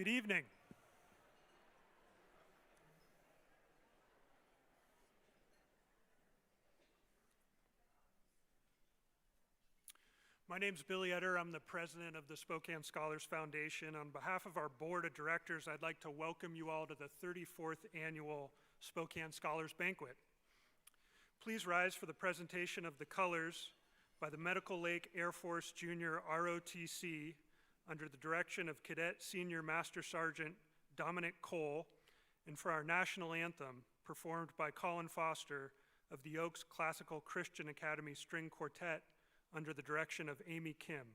Good evening. My name's Billy Etter. I'm the president of the Spokane Scholars Foundation. On behalf of our board of directors, I'd like to welcome you all to the 34th annual Spokane Scholars Banquet. Please rise for the presentation of the colors by the Medical Lake Air Force Junior ROTC under the direction of Cadet Senior Master Sergeant Dominic Cole, and for our national anthem performed by Colin Foster of the Oaks Classical Christian Academy String Quartet under the direction of Amy Kim.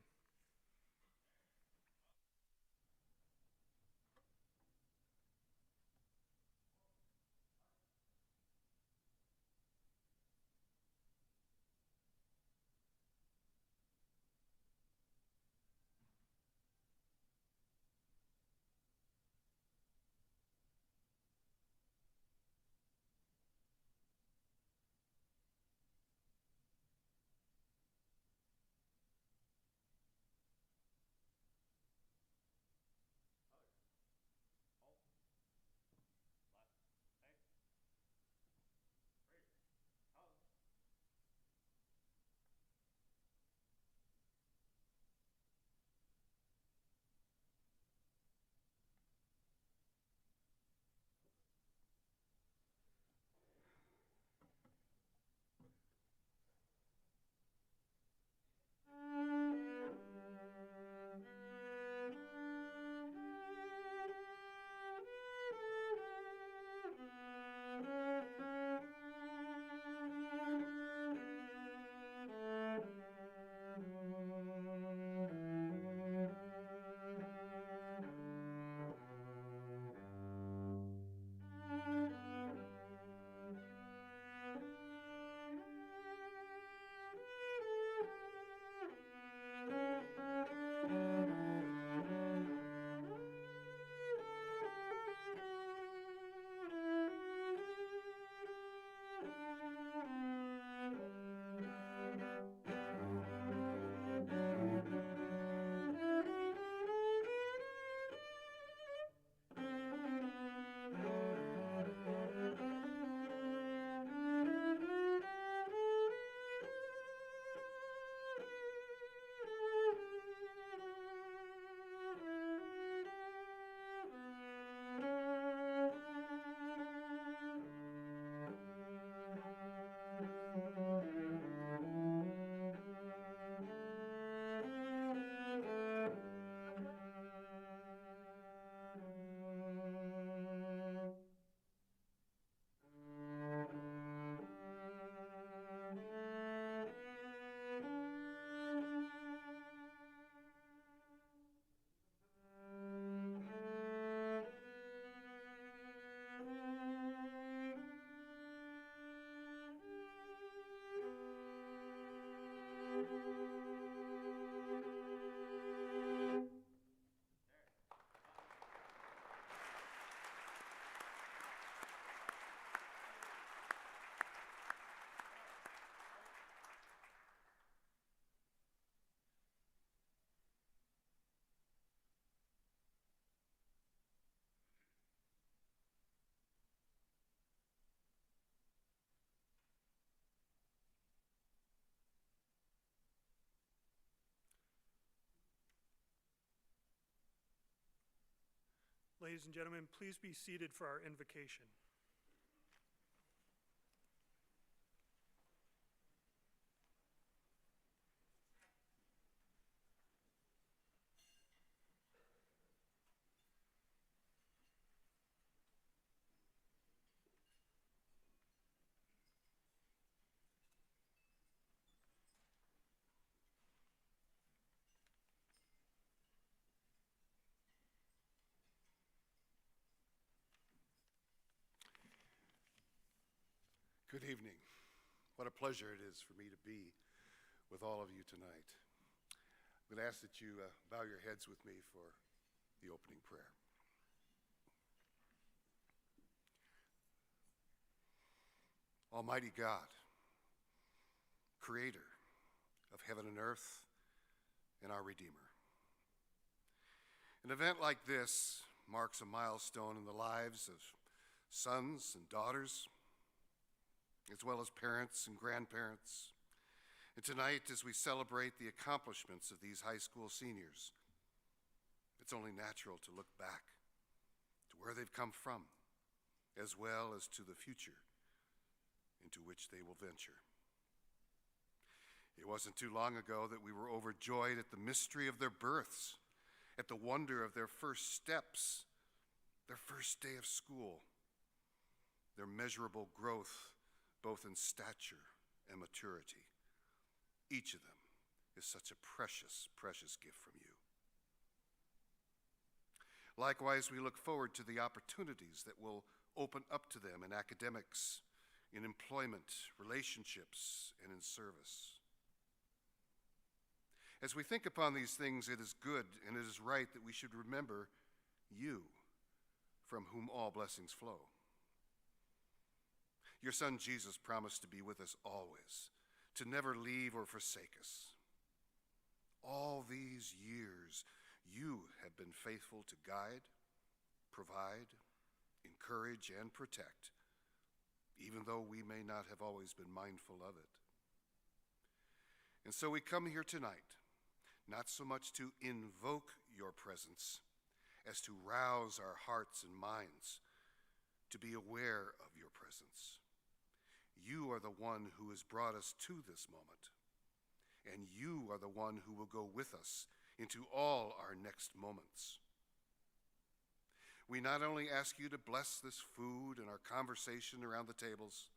Ladies and gentlemen, please be seated for our invocation. Good evening. What a pleasure it is for me to be with all of you tonight. I'm going to ask that you bow your heads with me for the opening prayer. Almighty God, creator of heaven and earth and our Redeemer. An event like this marks a milestone in the lives of sons and daughters, as well as parents and grandparents. And tonight, as we celebrate the accomplishments of these high school seniors, it's only natural to look back to where they've come from, as well as to the future into which they will venture. It wasn't too long ago that we were overjoyed at the mystery of their births, at the wonder of their first steps, their first day of school, their measurable growth, both in stature and maturity. Each of them is such a precious, precious gift from you. Likewise, we look forward to the opportunities that will open up to them in academics, in employment, relationships, and in service. As we think upon these things, it is good and it is right that we should remember you, from whom all blessings flow. Your son Jesus promised to be with us always, to never leave or forsake us. All these years, you have been faithful to guide, provide, encourage, and protect, even though we may not have always been mindful of it. And so we come here tonight, not so much to invoke your presence as to rouse our hearts and minds to be aware of your presence. You are the one who has brought us to this moment, and you are the one who will go with us into all our next moments. We not only ask you to bless this food and our conversation around the tables,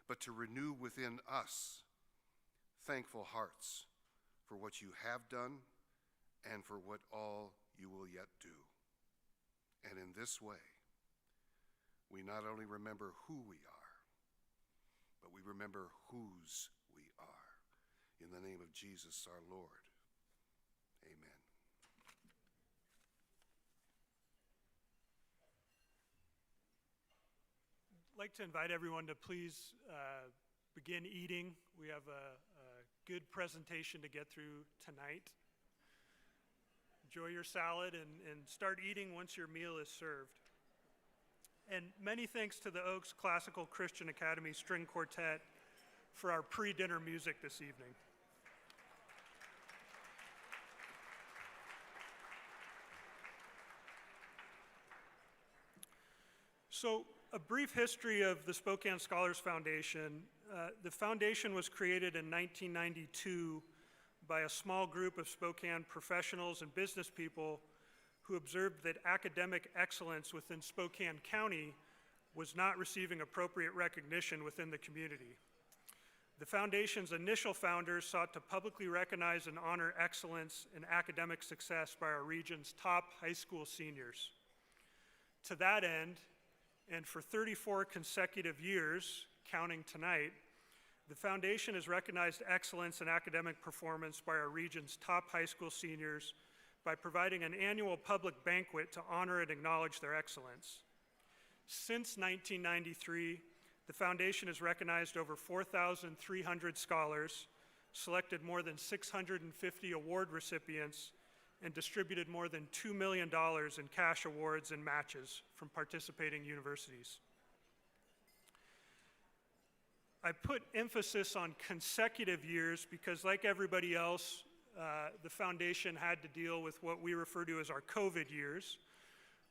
but to renew within us thankful hearts for what you have done and for what all you will yet do. And in this way, we not only remember who we are, but we remember whose we are. In the name of Jesus our Lord, amen. I'd like to invite everyone to please begin eating. We have a good presentation to get through tonight. Enjoy your salad and start eating once your meal is served. And many thanks to the Oaks Classical Christian Academy String Quartet for our pre-dinner music this evening. So, a brief history of the Spokane Scholars Foundation. The foundation was created in 1992 by a small group of Spokane professionals and business people who observed that academic excellence within Spokane County was not receiving appropriate recognition within the community. The foundation's initial founders sought to publicly recognize and honor excellence in academic success by our region's top high school seniors. To that end, and for 34 consecutive years, counting tonight, the foundation has recognized excellence in academic performance by our region's top high school seniors by providing an annual public banquet to honor and acknowledge their excellence. Since 1993, the foundation has recognized over 4,300 scholars, selected more than 650 award recipients, and distributed more than $2 million in cash awards and matches from participating universities. I put emphasis on consecutive years because, like everybody else, the foundation had to deal with what we refer to as our COVID years,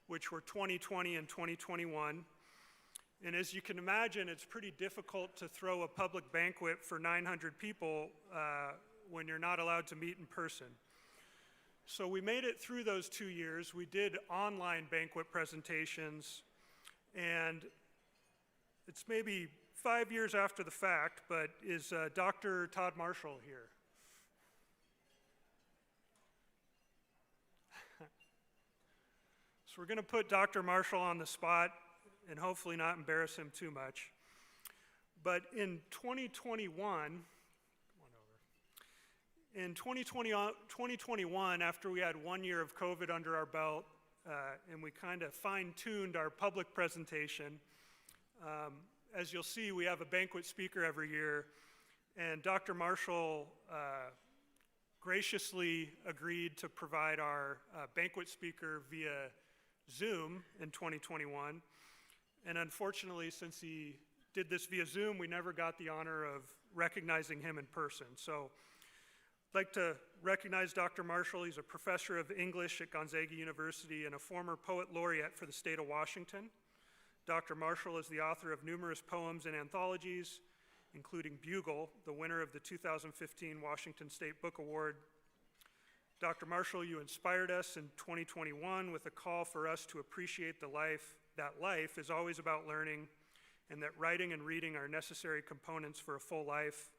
which were 2020 and 2021. And as you can imagine, it's pretty difficult to throw a public banquet for 900 people when you're not allowed to meet in person. So we made it through those 2 years. We did online banquet presentations, and it's maybe 5 years after the fact, but is Dr. Todd Marshall here? So we're going to put Dr. Marshall on the spot and hopefully not embarrass him too much. But in 2021, in 2021, after we had 1 year of COVID under our belt, and we kind of fine-tuned our public presentation, as you'll see, we have a banquet speaker every year, and Dr. Marshall graciously agreed to provide our banquet speaker via Zoom in 2021. And unfortunately, since he did this via Zoom, we never got the honor of recognizing him in person. So I'd like to recognize Dr. Marshall. He's a professor of English at Gonzaga University and a former poet laureate for the state of Washington. Dr. Marshall is the author of numerous poems and anthologies, including Bugle, the winner of the 2015 Washington State Book Award. Dr. Marshall, you inspired us in 2021 with a call for us to appreciate that life is always about learning, and that writing and reading are necessary components for a full life.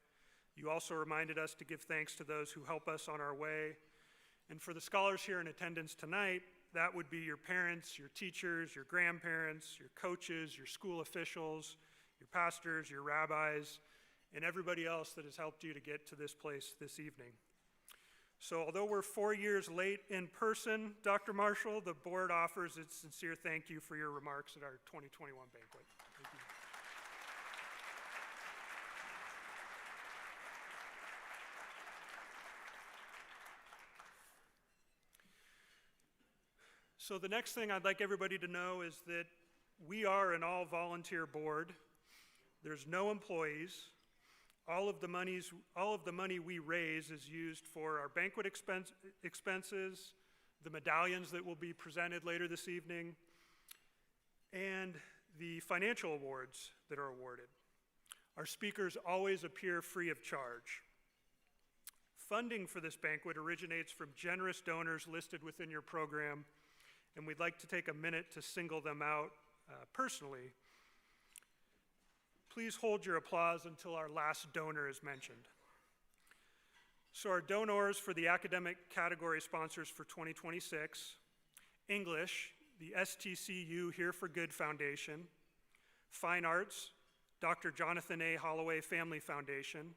You also reminded us to give thanks to those who help us on our way. And for the scholars here in attendance tonight, that would be your parents, your teachers, your grandparents, your coaches, your school officials, your pastors, your rabbis, and everybody else that has helped you to get to this place this evening. So although we're 4 years late in person, Dr. Marshall, the board offers its sincere thank you for your remarks at our 2021 banquet. Thank you. So the next thing I'd like everybody to know is that we are an all-volunteer board. There's no employees. All of the money we raise is used for our banquet expenses, the medallions that will be presented later this evening, and the financial awards that are awarded. Our speakers always appear free of charge. Funding for this banquet originates from generous donors listed within your program, and we'd like to take a minute to single them out personally. Please hold your applause until our last donor is mentioned. So our donors for the academic category sponsors for 2026, English, the STCU Here for Good Foundation, Fine Arts, Dr. Jonathan A. Holloway Family Foundation,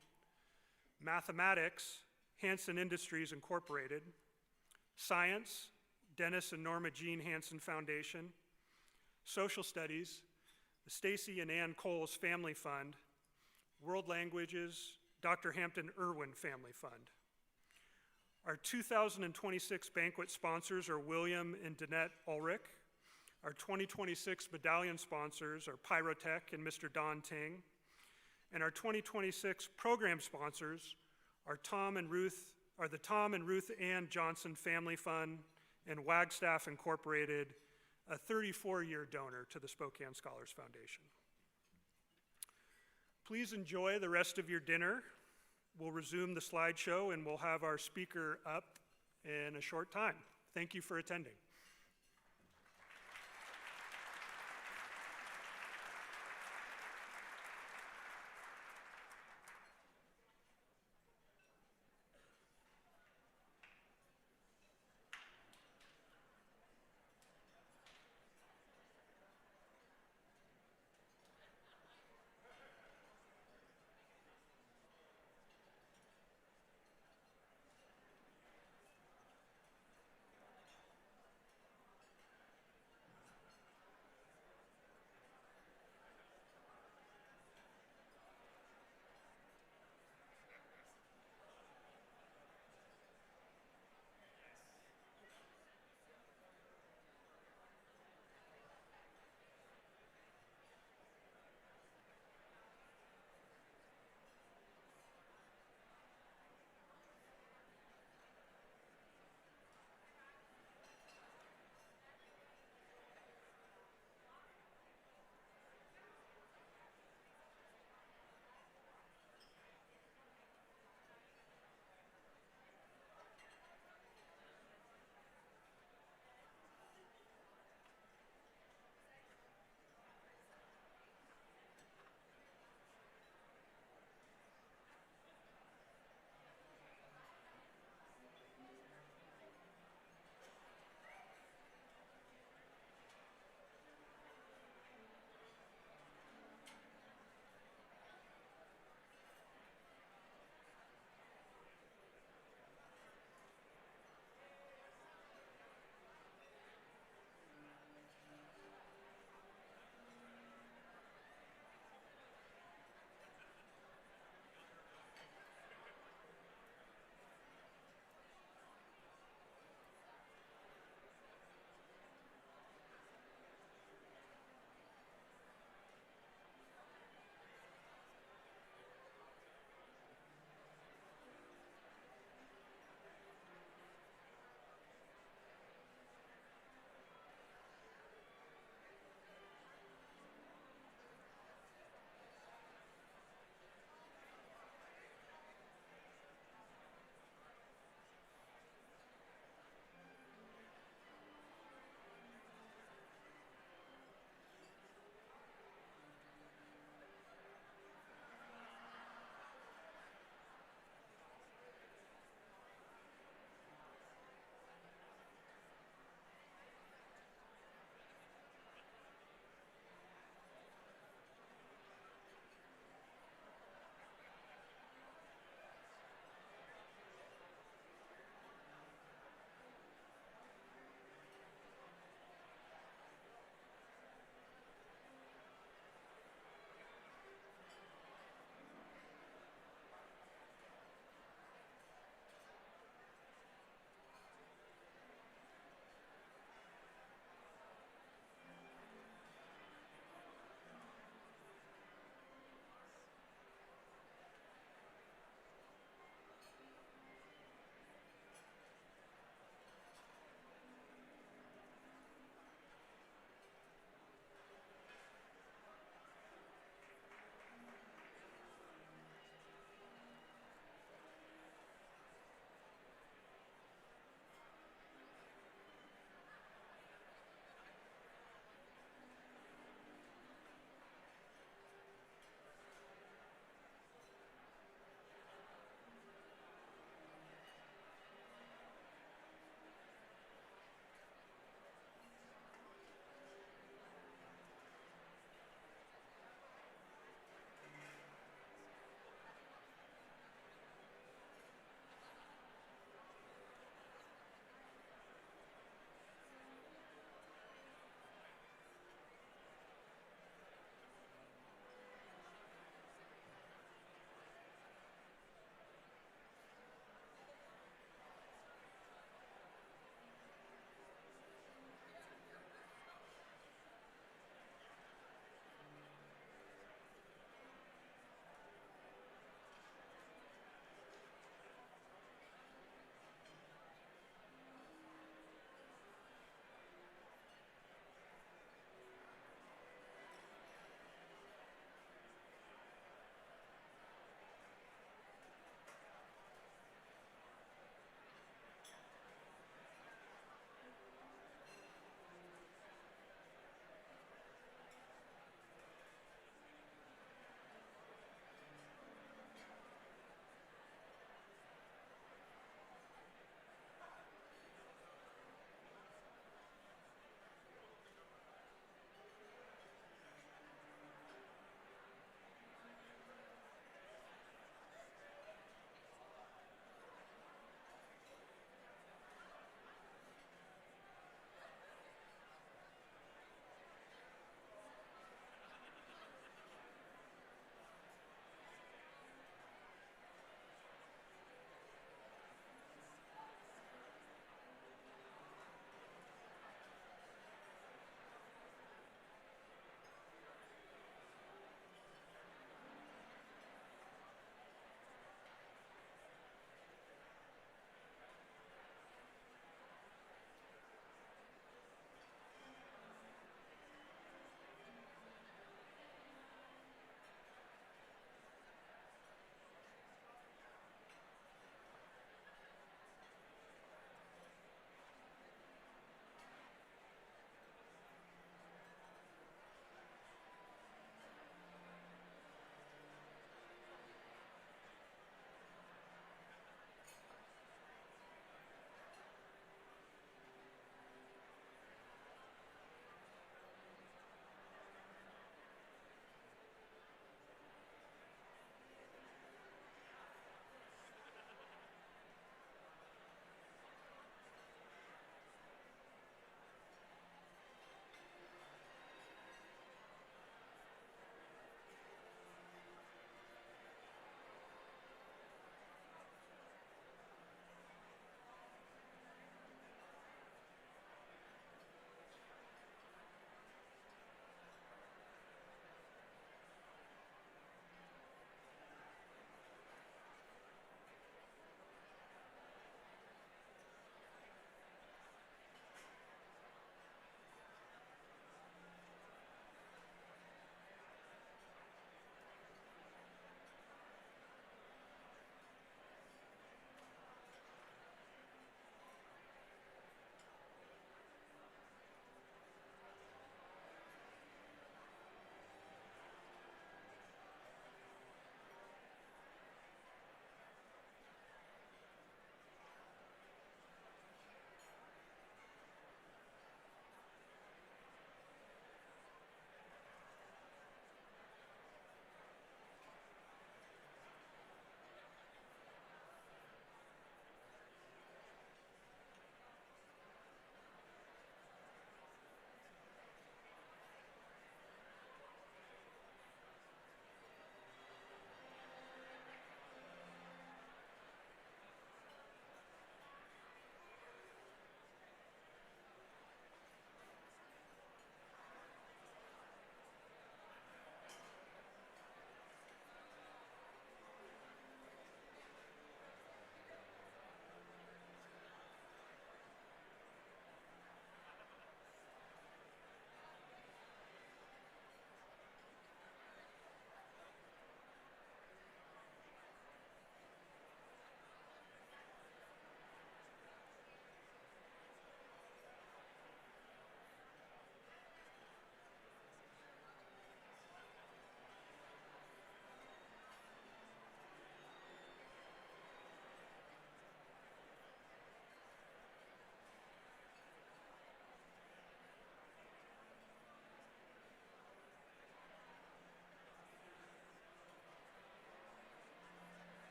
Mathematics, Hansen Industries Incorporated, Science, Dennis and Norma Jean Hansen Foundation, Social Studies, the Stacy and Ann Coles Family Fund, World Languages, Dr. Hampton Irwin Family Fund. Our 2026 banquet sponsors are William and Danette Ulrich. Our 2026 medallion sponsors are Pyrotech and Mr. Don Ting. And our 2026 program sponsors are the Tom and Ruth Ann Johnson Family Fund and Wagstaff Incorporated, a 34-year donor to the Spokane Scholars Foundation. Please enjoy the rest of your dinner. We'll resume the slideshow and we'll have our speaker up in a short time. Thank you for attending.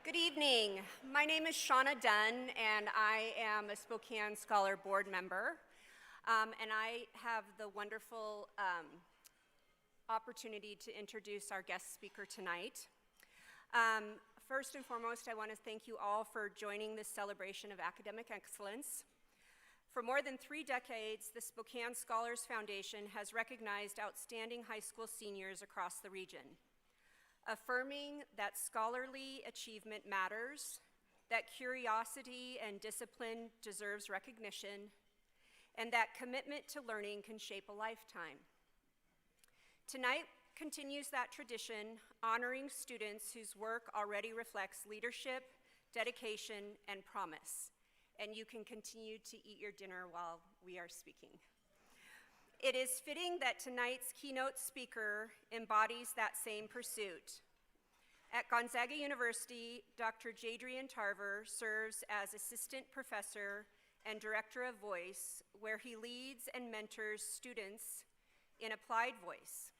Good evening. My name is Shauna Dunn, and I am a Spokane Scholar Board member. And I have the wonderful opportunity to introduce our guest speaker tonight. First and foremost, I want to thank you all for joining this celebration of academic excellence. For more than 3 decades, the Spokane Scholars Foundation has recognized outstanding high school seniors across the region, affirming that scholarly achievement matters, that curiosity and discipline deserves recognition, and that commitment to learning can shape a lifetime. Tonight continues that tradition, honoring students whose work already reflects leadership, dedication, and promise. And you can continue to eat your dinner while we are speaking. It is fitting that tonight's keynote speaker embodies that same pursuit. At Gonzaga University, Dr. Jadrian Tarver serves as assistant professor and director of voice, where he leads and mentors students in applied voice.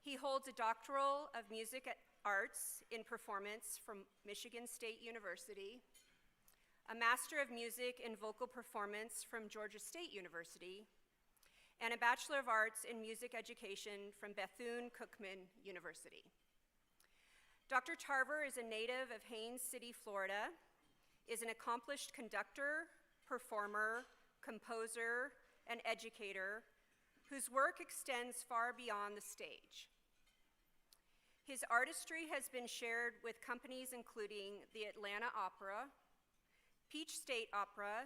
He holds a doctoral of music arts in performance from Michigan State University, a Master of Music in Vocal Performance from Georgia State University, and a Bachelor of Arts in Music Education from Bethune-Cookman University. Dr. Tarver is a native of Haines City, Florida, is an accomplished conductor, performer, composer, and educator whose work extends far beyond the stage. His artistry has been shared with companies including the Atlanta Opera, Peach State Opera,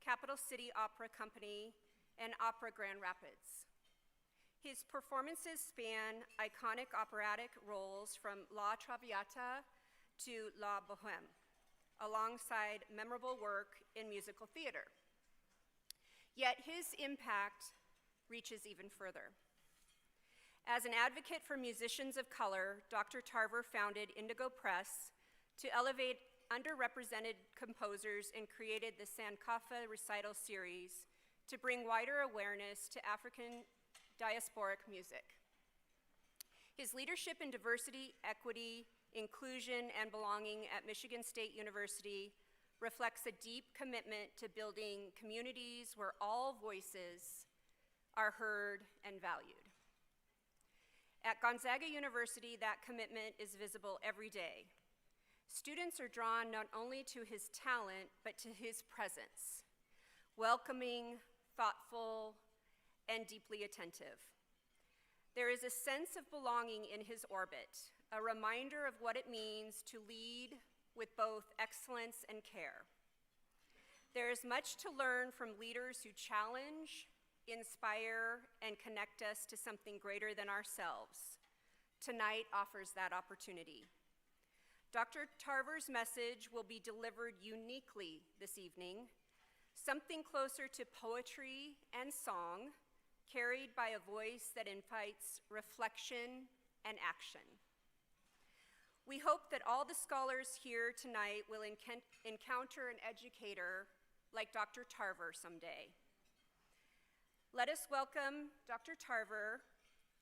Capital City Opera Company, and Opera Grand Rapids. His performances span iconic operatic roles from La Traviata to La Bohème, alongside memorable work in musical theater. Yet his impact reaches even further. As an advocate for musicians of color, Dr. Tarver founded Indigo Press to elevate underrepresented composers and created the Sankofa Recital Series to bring wider awareness to African diasporic music. His leadership in diversity, equity, inclusion, and belonging at Michigan State University reflects a deep commitment to building communities where all voices are heard and valued. At Gonzaga University, that commitment is visible every day. Students are drawn not only to his talent, but to his presence, welcoming, thoughtful, and deeply attentive. There is a sense of belonging in his orbit, a reminder of what it means to lead with both excellence and care. There is much to learn from leaders who challenge, inspire, and connect us to something greater than ourselves. Tonight offers that opportunity. Dr. Tarver's message will be delivered uniquely this evening, something closer to poetry and song, carried by a voice that invites reflection and action. We hope that all the scholars here tonight will encounter an educator like Dr. Tarver someday. Let us welcome Dr. Tarver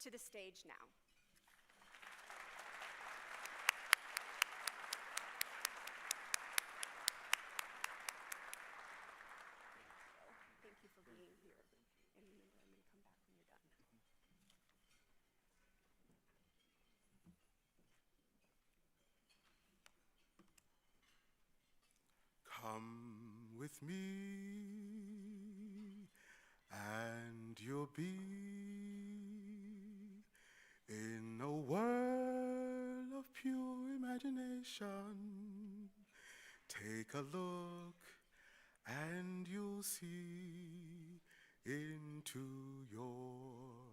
to the stage now. Thank you for being here. And remember, I'm going to come back when you're done. Come with me, and you'll be in a world of pure imagination. Take a look, and you'll see into your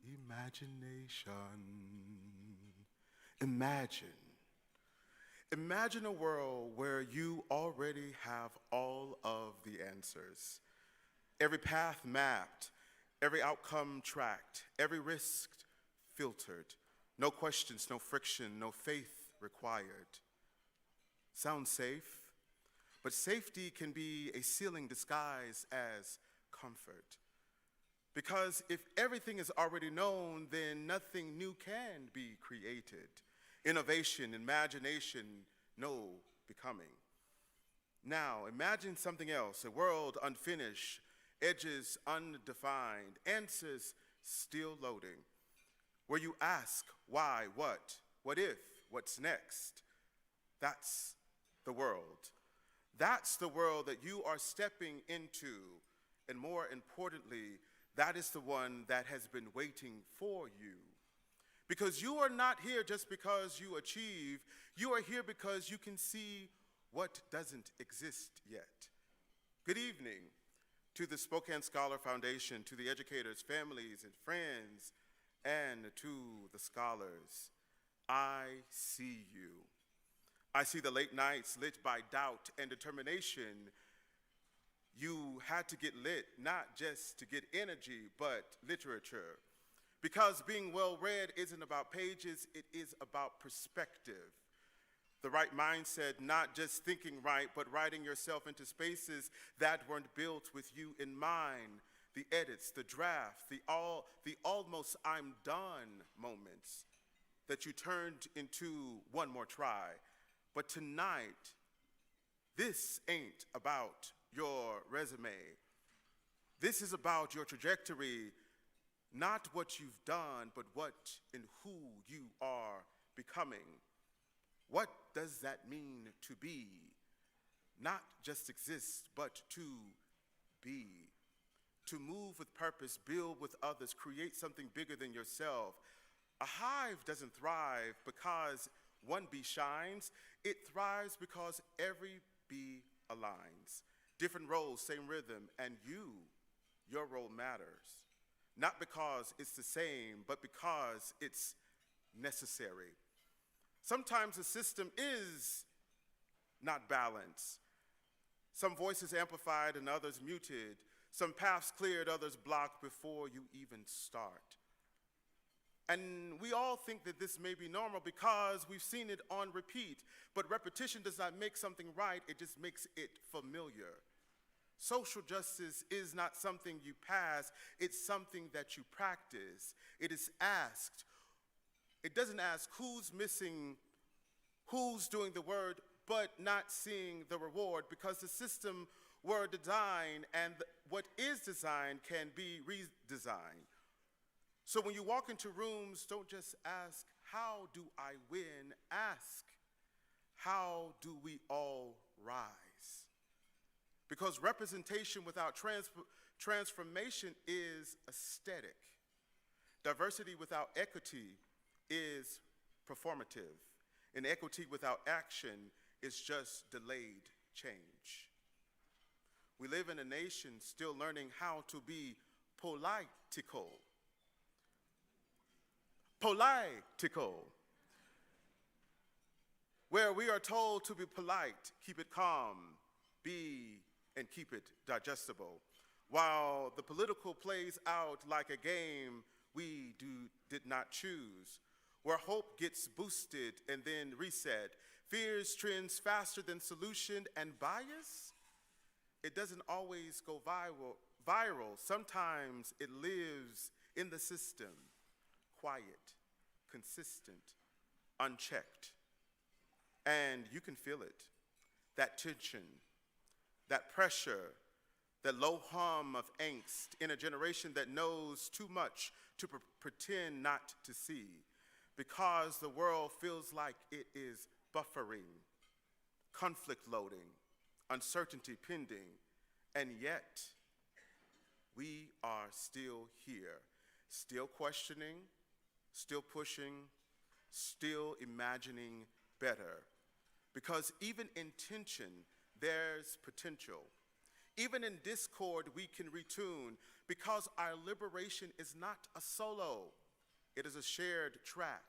imagination. Imagine a world where you already have all of the answers. Every path mapped, every outcome tracked, every risk filtered. No questions, no friction, no faith required. Sounds safe, but safety can be a ceiling disguised as comfort. Because if everything is already known, then nothing new can be created. Innovation, imagination, no becoming. Now, imagine something else, a world unfinished, edges undefined, answers still loading, where you ask why, what if, what's next. That's the world. That's the world that you are stepping into, and more importantly, that is the one that has been waiting for you. Because you are not here just because you achieve, you are here because you can see what doesn't exist yet. Good evening to the Spokane Scholar Foundation, to the educators, families, and friends, and to the scholars. I see you. I see the late nights lit by doubt and determination. You had to get lit, not just to get energy, but literature. Because being well-read isn't about pages, it is about perspective. The right mindset, not just thinking right, but writing yourself into spaces that weren't built with you in mind. The edits, the draft, the almost I'm done moments that you turned into one more try. But tonight, this ain't about your resume. This is about your trajectory, not what you've done, but what and who you are becoming. What does that mean to be? Not just exist, but to be. To move with purpose, build with others, create something bigger than yourself. A hive doesn't thrive because one bee shines. It thrives because every bee aligns. Different roles, same rhythm, and your role matters. Not because it's the same, but because it's necessary. Sometimes the system is not balanced. Some voices amplified and others muted. Some paths cleared, others blocked before you even start. And we all think that this may be normal because we've seen it on repeat. But repetition does not make something right, it just makes it familiar. Social justice is not something you pass, it's something that you practice. It is asked. It doesn't ask who's missing, who's doing the word, but not seeing the reward, because the system were designed and what is designed can be redesigned. So when you walk into rooms, don't just ask, how do I win? Ask, how do we all rise? Because representation without transformation is aesthetic. Diversity without equity is performative. And equity without action is just delayed change. We live in a nation still learning how to be political. Where we are told to be polite, keep it calm, be and keep it digestible. While the political plays out like a game we did not choose, where hope gets boosted and then reset, fears trends faster than solution, and bias, it doesn't always go viral. Sometimes it lives in the system, quiet, consistent, unchecked. And you can feel it, that tension, that pressure, that low hum of angst in a generation that knows too much to pretend not to see, because the world feels like it is buffering, conflict loading, uncertainty pending, and yet we are still here, still questioning, still pushing, still imagining better. Because even in tension, there's potential. Even in discord, we can retune, because our liberation is not a solo, it is a shared track.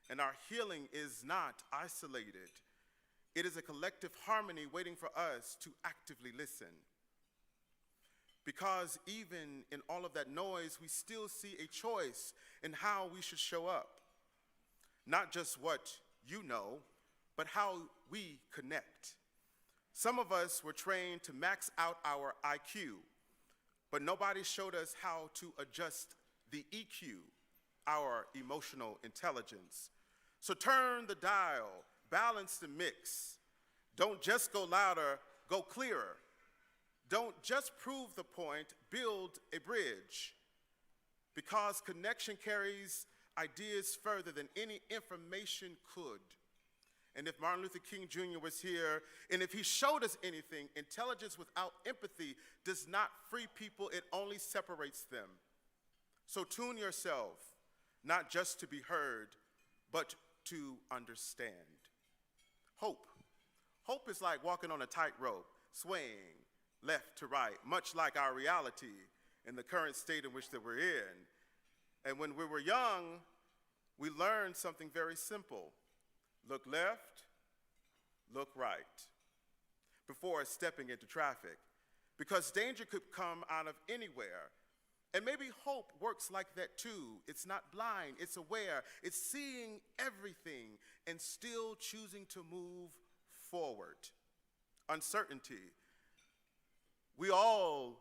And our healing is not isolated. It is a collective harmony waiting for us to actively listen. Because even in all of that noise, we still see a choice in how we should show up. Not just what you know, but how we connect. Some of us were trained to max out our IQ, but nobody showed us how to adjust the EQ, our emotional intelligence. So turn the dial, balance the mix. Don't just go louder, go clearer. Don't just prove the point, build a bridge. Because connection carries ideas further than any information could. And if Martin Luther King Jr. was here, and if he showed us anything, intelligence without empathy does not free people, it only separates them. So tune yourself, not just to be heard, but to understand. Hope. Hope is like walking on a tightrope, swaying left to right, much like our reality in the current state in which that we're in. And when we were young, we learned something very simple. Look left, look right, before stepping into traffic, because danger could come out of anywhere. And maybe hope works like that too. It's not blind, it's aware, it's seeing everything and still choosing to move forward. Uncertainty. We all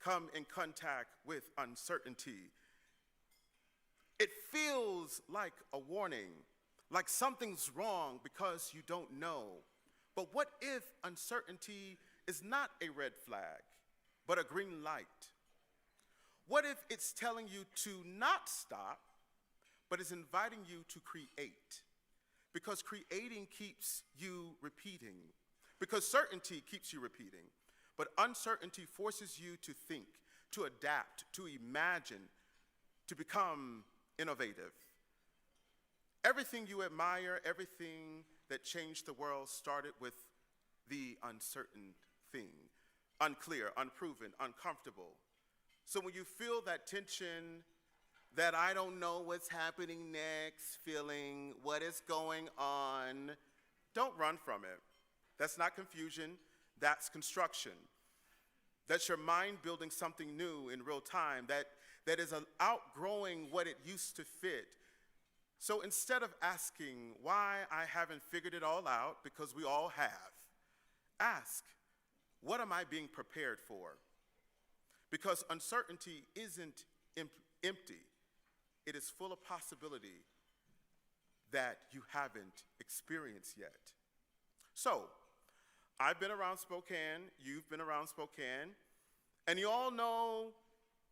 come in contact with uncertainty. It feels like a warning, like something's wrong because you don't know. But what if uncertainty is not a red flag, but a green light? What if it's telling you to not stop, but is inviting you to create? Because creating keeps you repeating. Because certainty keeps you repeating. But uncertainty forces you to think, to adapt, to imagine, to become innovative. Everything you admire, everything that changed the world started with the uncertain thing. Unclear, unproven, uncomfortable. So when you feel that tension, that I don't know what's happening next feeling, what is going on, don't run from it. That's not confusion, that's construction. That's your mind building something new in real time, that is outgrowing what it used to fit. So instead of asking why I haven't figured it all out, because we all have, ask, what am I being prepared for? Because uncertainty isn't empty. It is full of possibility that you haven't experienced yet. So, I've been around Spokane, you've been around Spokane, and you all know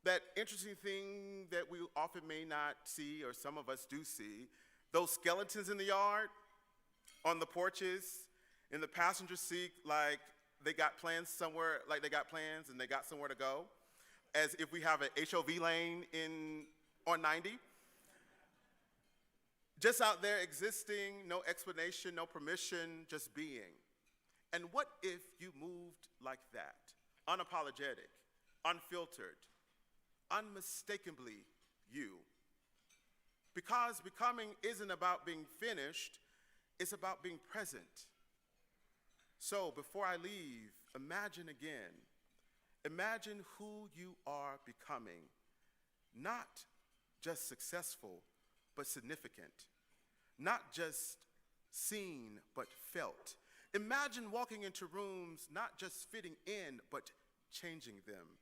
that interesting thing that we often may not see, or some of us do see, those skeletons in the yard, on the porches, in the passenger seat, like they got plans somewhere, like they got plans and they got somewhere to go, as if we have an HOV lane on 90. Just out there existing, no explanation, no permission, just being. And what if you moved like that? Unapologetic, unfiltered, unmistakably you. Because becoming isn't about being finished, it's about being present. So before I leave, imagine again. Imagine who you are becoming. Not just successful, but significant. Not just seen, but felt. Imagine walking into rooms, not just fitting in, but changing them.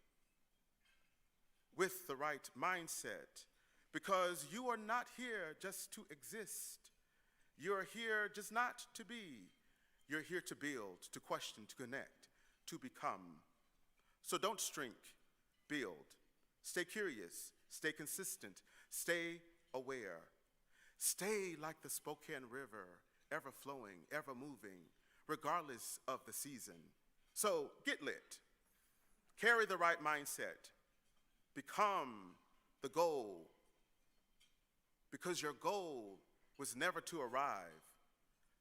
With the right mindset, because you are not here just to exist. You are here just not to be. You're here to build, to question, to connect, to become. So don't shrink, build. Stay curious, stay consistent, stay aware. Stay like the Spokane River, ever flowing, ever moving, regardless of the season. So get lit, carry the right mindset, become the goal, because your goal was never to arrive.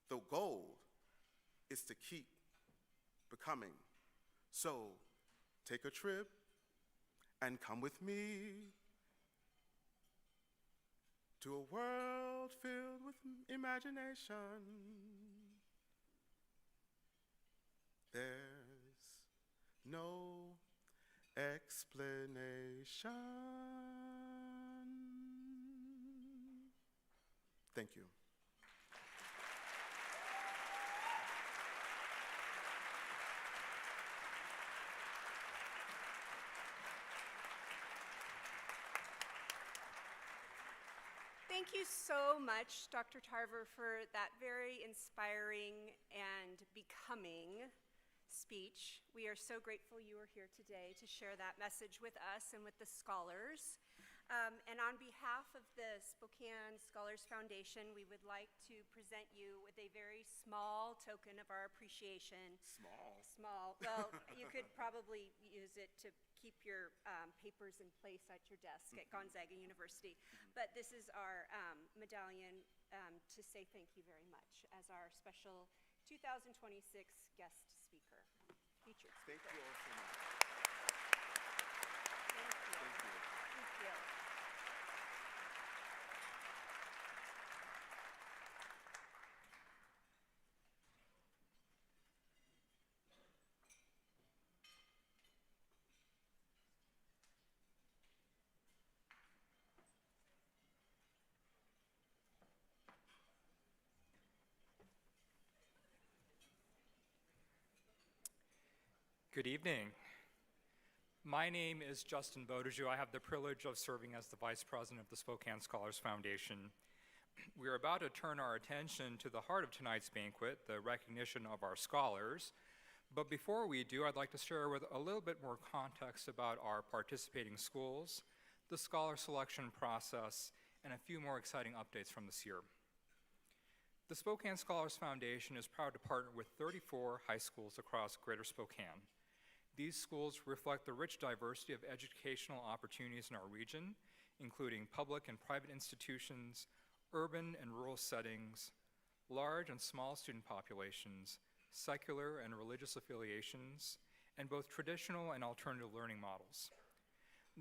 The goal is to keep becoming. So take a trip and come with me to a world filled with imagination. There's no explanation. Thank you. Thank you so much, Dr. Tarver, for that very inspiring and becoming speech. We are so grateful you are here today to share that message with us and with the scholars. And on behalf of the Spokane Scholars Foundation, we would like to present you with a very small token of our appreciation. Small. Well, you could probably use it to keep your papers in place at your desk at Gonzaga University. But this is our medallion to say thank you very much as our special 2026 guest speaker. Featured Thank speaker. you all so much. Thank you. Thank you. Good evening. My name is Justin Bodaju. I have the privilege of serving as the Vice President of the Spokane Scholars Foundation. We are about to turn our attention to the heart of tonight's banquet, the recognition of our scholars. But before we do, I'd like to share with a little bit more context about our participating schools, the scholar selection process, and a few more exciting updates from this year. The Spokane Scholars Foundation is proud to partner with 34 high schools across Greater Spokane. These schools reflect the rich diversity of educational opportunities in our region, including public and private institutions, urban and rural settings, large and small student populations, secular and religious affiliations, and both traditional and alternative learning models.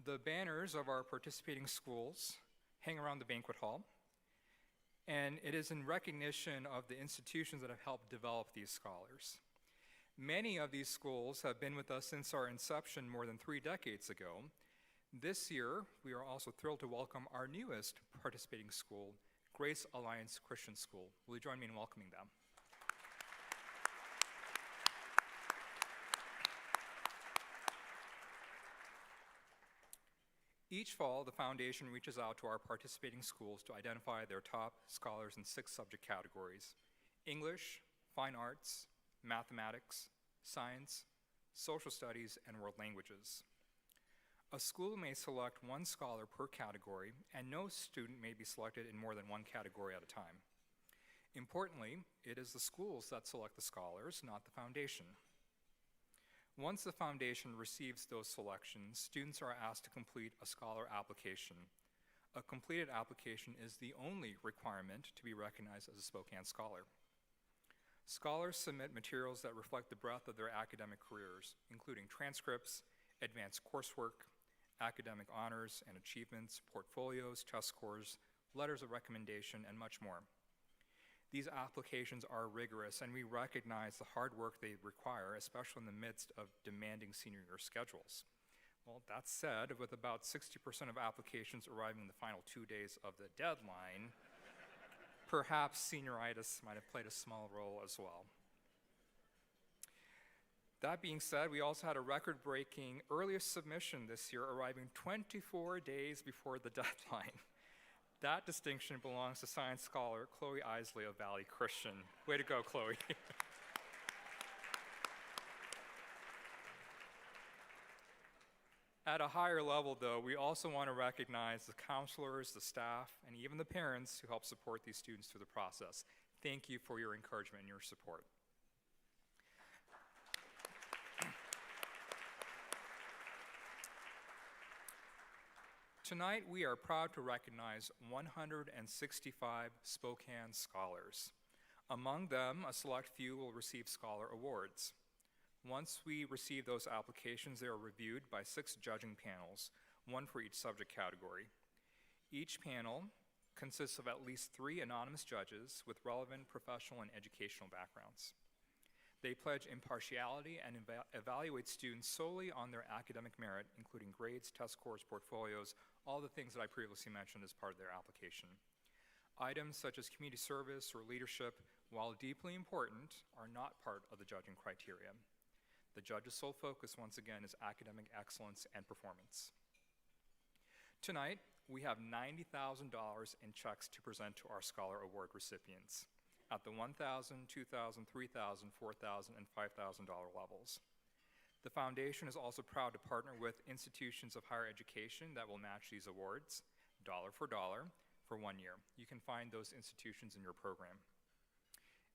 The banners of our participating schools hang around the banquet hall, and it is in recognition of the institutions that have helped develop these scholars. Many of these schools have been with us since our inception more than 3 decades ago. This year, we are also thrilled to welcome our newest participating school, Grace Alliance Christian School. Will you join me in welcoming them? Each fall, the foundation reaches out to our participating schools to identify their top scholars in 6 subject categories: English, fine arts, mathematics, science, social studies, and world languages. A school may select 1 scholar per category, and no student may be selected in more than 1 category at a time. Importantly, it is the schools that select the scholars, not the foundation. Once the foundation receives those selections, students are asked to complete a scholar application. A completed application is the only requirement to be recognized as a Spokane Scholar. Scholars submit materials that reflect the breadth of their academic careers, including transcripts, advanced coursework, academic honors and achievements, portfolios, test scores, letters of recommendation, and much more. These applications are rigorous, and we recognize the hard work they require, especially in the midst of demanding senior year schedules. Well, that said, with about 60% of applications arriving in the final 2 days of the deadline, perhaps senioritis might have played a small role as well. That being said, we also had a record-breaking earliest submission this year, arriving 24 days before the deadline. That distinction belongs to science scholar Chloe Isley of Valley Christian. Way to go, Chloe. At a higher level, though, we also want to recognize the counselors, the staff, and even the parents who help support these students through the process. Thank you for your encouragement and your support. Tonight, we are proud to recognize 165 Spokane scholars. Among them, a select few will receive scholar awards. Once we receive those applications, they are reviewed by 6 judging panels, 1 for each subject category. Each panel consists of at least 3 anonymous judges with relevant professional and educational backgrounds. They pledge impartiality and evaluate students solely on their academic merit, including grades, test scores, portfolios, all the things that I previously mentioned as part of their application. Items such as community service or leadership, while deeply important, are not part of the judging criteria. The judge's sole focus, once again, is academic excellence and performance. Tonight, we have $90,000 in checks to present to our Scholar Award recipients at the $1,000, $2,000, $3,000, $4,000, and $5,000 levels. The foundation is also proud to partner with institutions of higher education that will match these awards, dollar for 1 year. You can find those institutions in your program.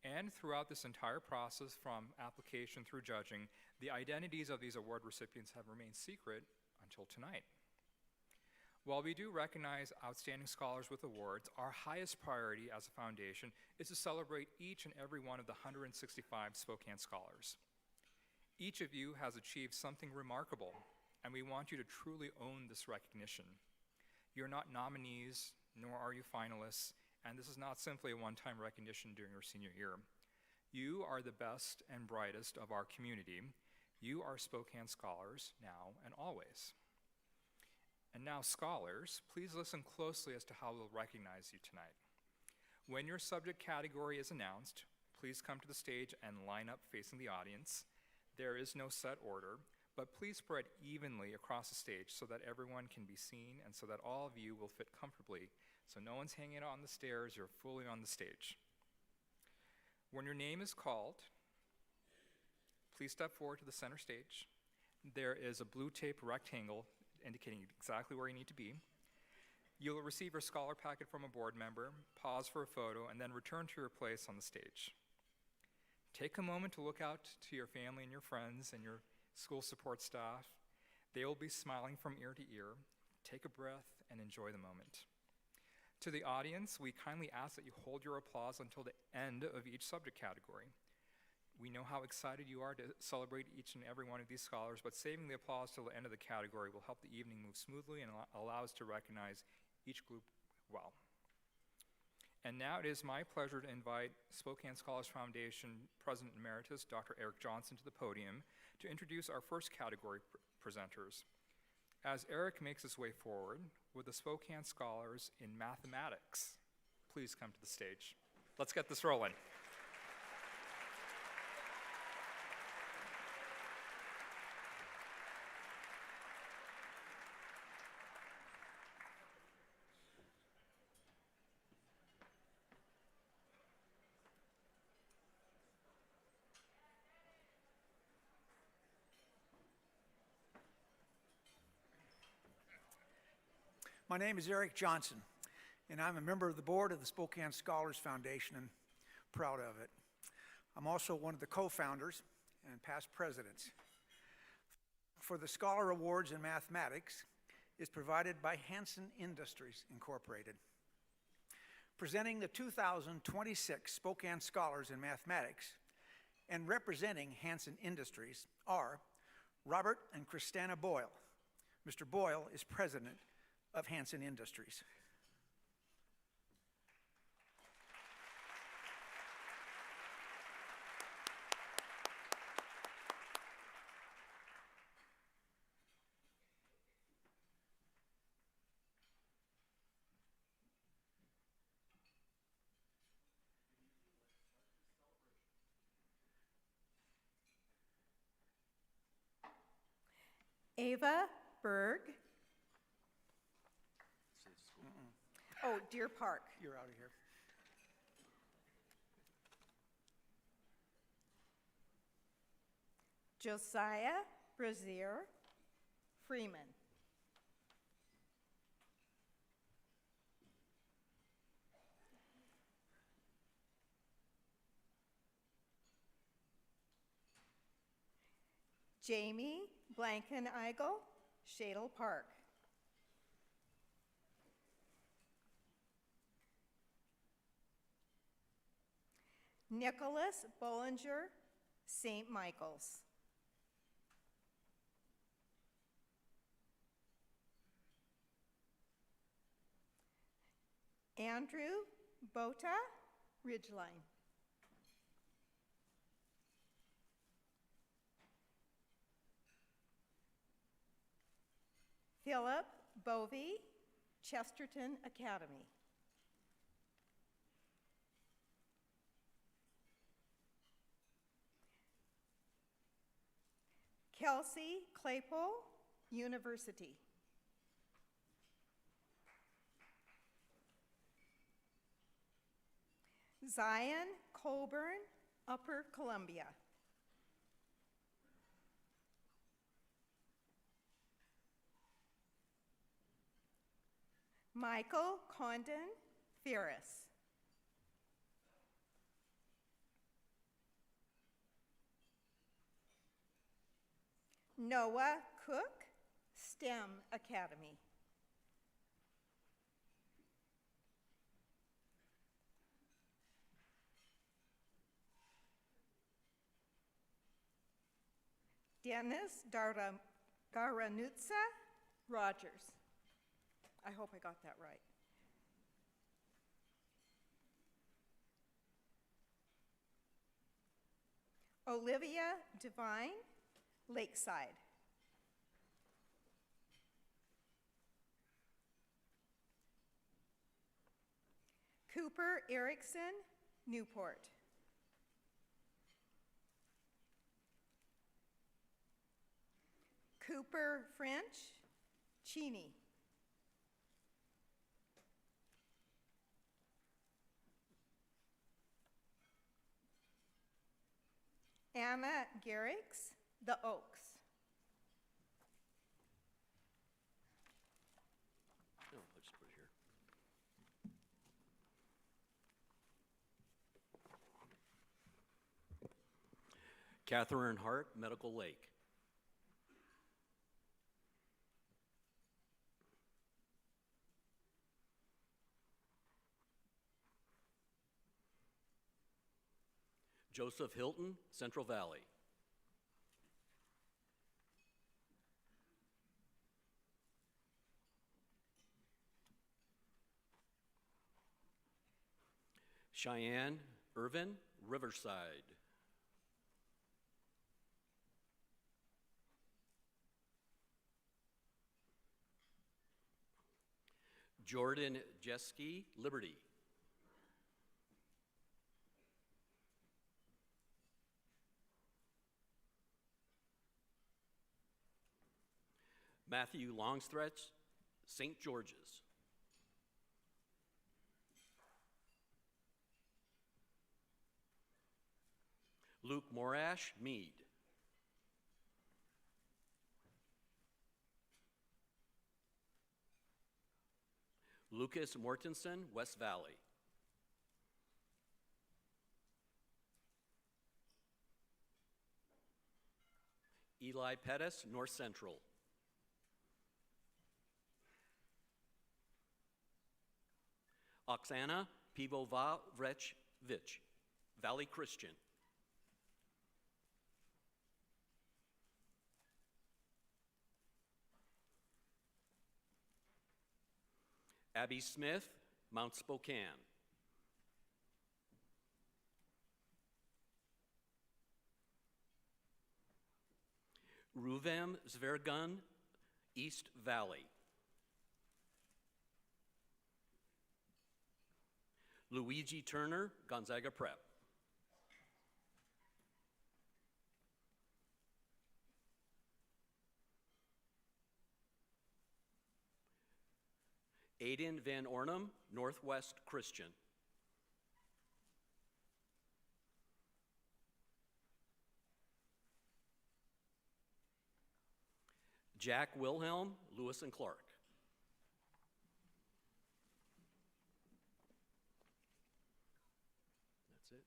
And throughout this entire process, from application through judging, the identities of these award recipients have remained secret until tonight. While we do recognize outstanding scholars with awards, our highest priority as a foundation is to celebrate each and every one of the 165 Spokane scholars. Each of you has achieved something remarkable, and we want you to truly own this recognition. You're not nominees, nor are you finalists, and this is not simply a one-time recognition during your senior year. You are the best and brightest of our community. You are Spokane scholars now and always. And now, scholars, please listen closely as to how we'll recognize you tonight. When your subject category is announced, please come to the stage and line up facing the audience. There is no set order, but please spread evenly across the stage so that everyone can be seen and so that all of you will fit comfortably, so no one's hanging out on the stairs, you're fully on the stage. When your name is called, please step forward to the center stage. There is a blue tape rectangle indicating exactly where you need to be. You'll receive your scholar packet from a board member, pause for a photo, and then return to your place on the stage. Take a moment to look out to your family and your friends and your school support staff. They will be smiling from ear to ear. Take a breath and enjoy the moment. To the audience, we kindly ask that you hold your applause until the end of each subject category. We know how excited you are to celebrate each and every one of these scholars, but saving the applause till the end of the category will help the evening move smoothly and allow us to recognize each group well. And now it is my pleasure to invite Spokane Scholars Foundation President Emeritus, Dr. Eric Johnson, to the podium to introduce our first category presenters. As Eric makes his way forward with the Spokane Scholars in Mathematics, please come to the stage. Let's get this rolling. My name is Eric Johnson, and I'm a member of the board of the Spokane Scholars Foundation and proud of it. I'm also one of the co-founders and past presidents. For the Scholar Awards in Mathematics is provided by Hansen Industries, Incorporated. Presenting the 2026 Spokane Scholars in Mathematics and representing Hansen Industries are Robert and Christina Boyle. Mr. Boyle is president of Hansen Industries. Ava Berg. Oh, Deer Park. You're out of here. Josiah Brazier Freeman. Jamie Blanken-Eigel, Shadle Park. Nicholas Bollinger, St. Michael's. Andrew Bota, Ridgeline. Philip Bovey, Chesterton Academy. Kelsey Claypole, University. Zion Colburn, Upper Columbia. Michael Condon Ferris. Noah Cook, STEM Academy. Dennis Garanutsa Rogers. I hope I got that right. Olivia Devine, Lakeside. Cooper Erickson, Newport. Cooper French, Cheney. Anna Garrix, The Oaks. No, I'll just put it here. Catherine Hart, Medical Lake. Joseph Hilton, Central Valley. Cheyenne Irvin, Riverside. Jordan Jeske, Liberty. Matthew Longstretch, St. George's. Luke Morash, Meade. Lucas Mortensen, West Valley. Eli Pettis, North Central. Oksana Pivovarevich, Valley Christian. Abby Smith, Mount Spokane. Ruvem Zvergun, East Valley. Luigi Turner, Gonzaga Prep. Aiden Van Ornum, Northwest Christian. Jack Wilhelm, Lewis and Clark. That's it.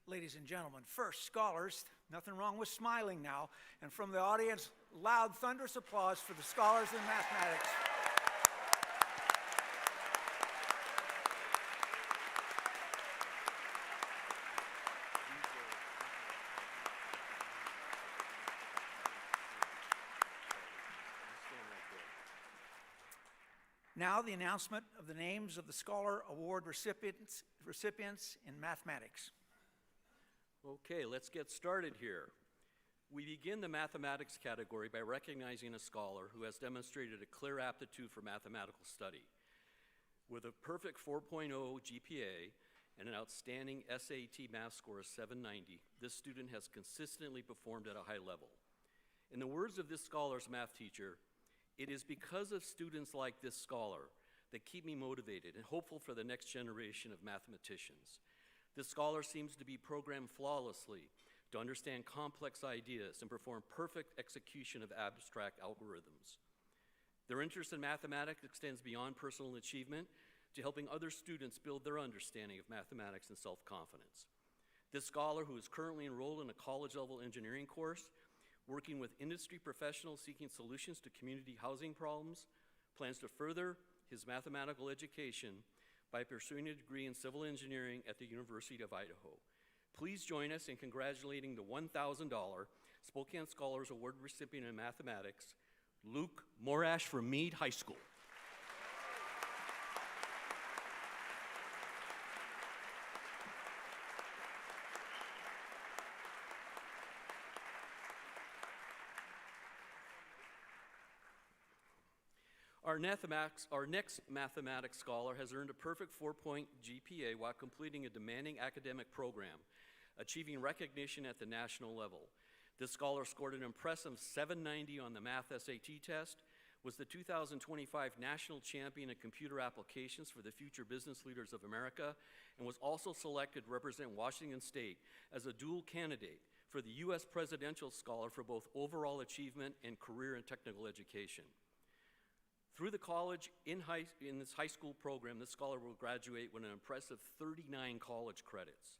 Ladies and gentlemen, first, scholars, nothing wrong with smiling now, and from the audience, loud, thunderous applause for the scholars in mathematics. Now, the announcement of the names of the Scholar Award recipients in mathematics. Okay, let's get started here. We begin the mathematics category by recognizing a scholar who has demonstrated a clear aptitude for mathematical study. With a perfect 4.0 GPA and an outstanding SAT math score of 790, this student has consistently performed at a high level. In the words of this scholar's math teacher, it is because of students like this scholar that keep me motivated and hopeful for the next generation of mathematicians. This scholar seems to be programmed flawlessly to understand complex ideas and perform perfect execution of abstract algorithms. Their interest in mathematics extends beyond personal achievement to helping other students build their understanding of mathematics and self-confidence. This scholar, who is currently enrolled in a college-level engineering course, working with industry professionals seeking solutions to community housing problems, plans to further his mathematical education by pursuing a degree in civil engineering at the University of Idaho. Please join us in congratulating the $1,000 Spokane Scholars Award recipient in mathematics, Luke Morash from Meade High School. Our next mathematics scholar has earned a perfect 4-point GPA while completing a demanding academic program, achieving recognition at the national level. This scholar scored an impressive 790 on the Math SAT test, was the 2025 National Champion in Computer Applications for the Future Business Leaders of America, and was also selected to represent Washington State as a dual candidate for the U.S. Presidential Scholar for both overall achievement and career and technical education. Through the college, in this high school program, this scholar will graduate with an impressive 39 college credits.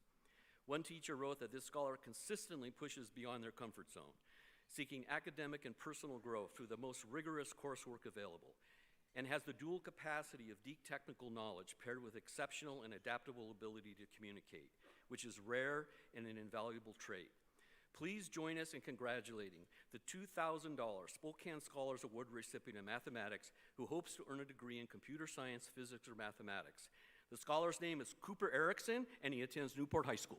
One teacher wrote that this scholar consistently pushes beyond their comfort zone, seeking academic and personal growth through the most rigorous coursework available, and has the dual capacity of deep technical knowledge paired with exceptional and adaptable ability to communicate, which is rare and an invaluable trait. Please join us in congratulating the $2,000 Spokane Scholars Award recipient in mathematics who hopes to earn a degree in computer science, physics, or mathematics. The scholar's name is Cooper Erickson, and he attends Newport High School.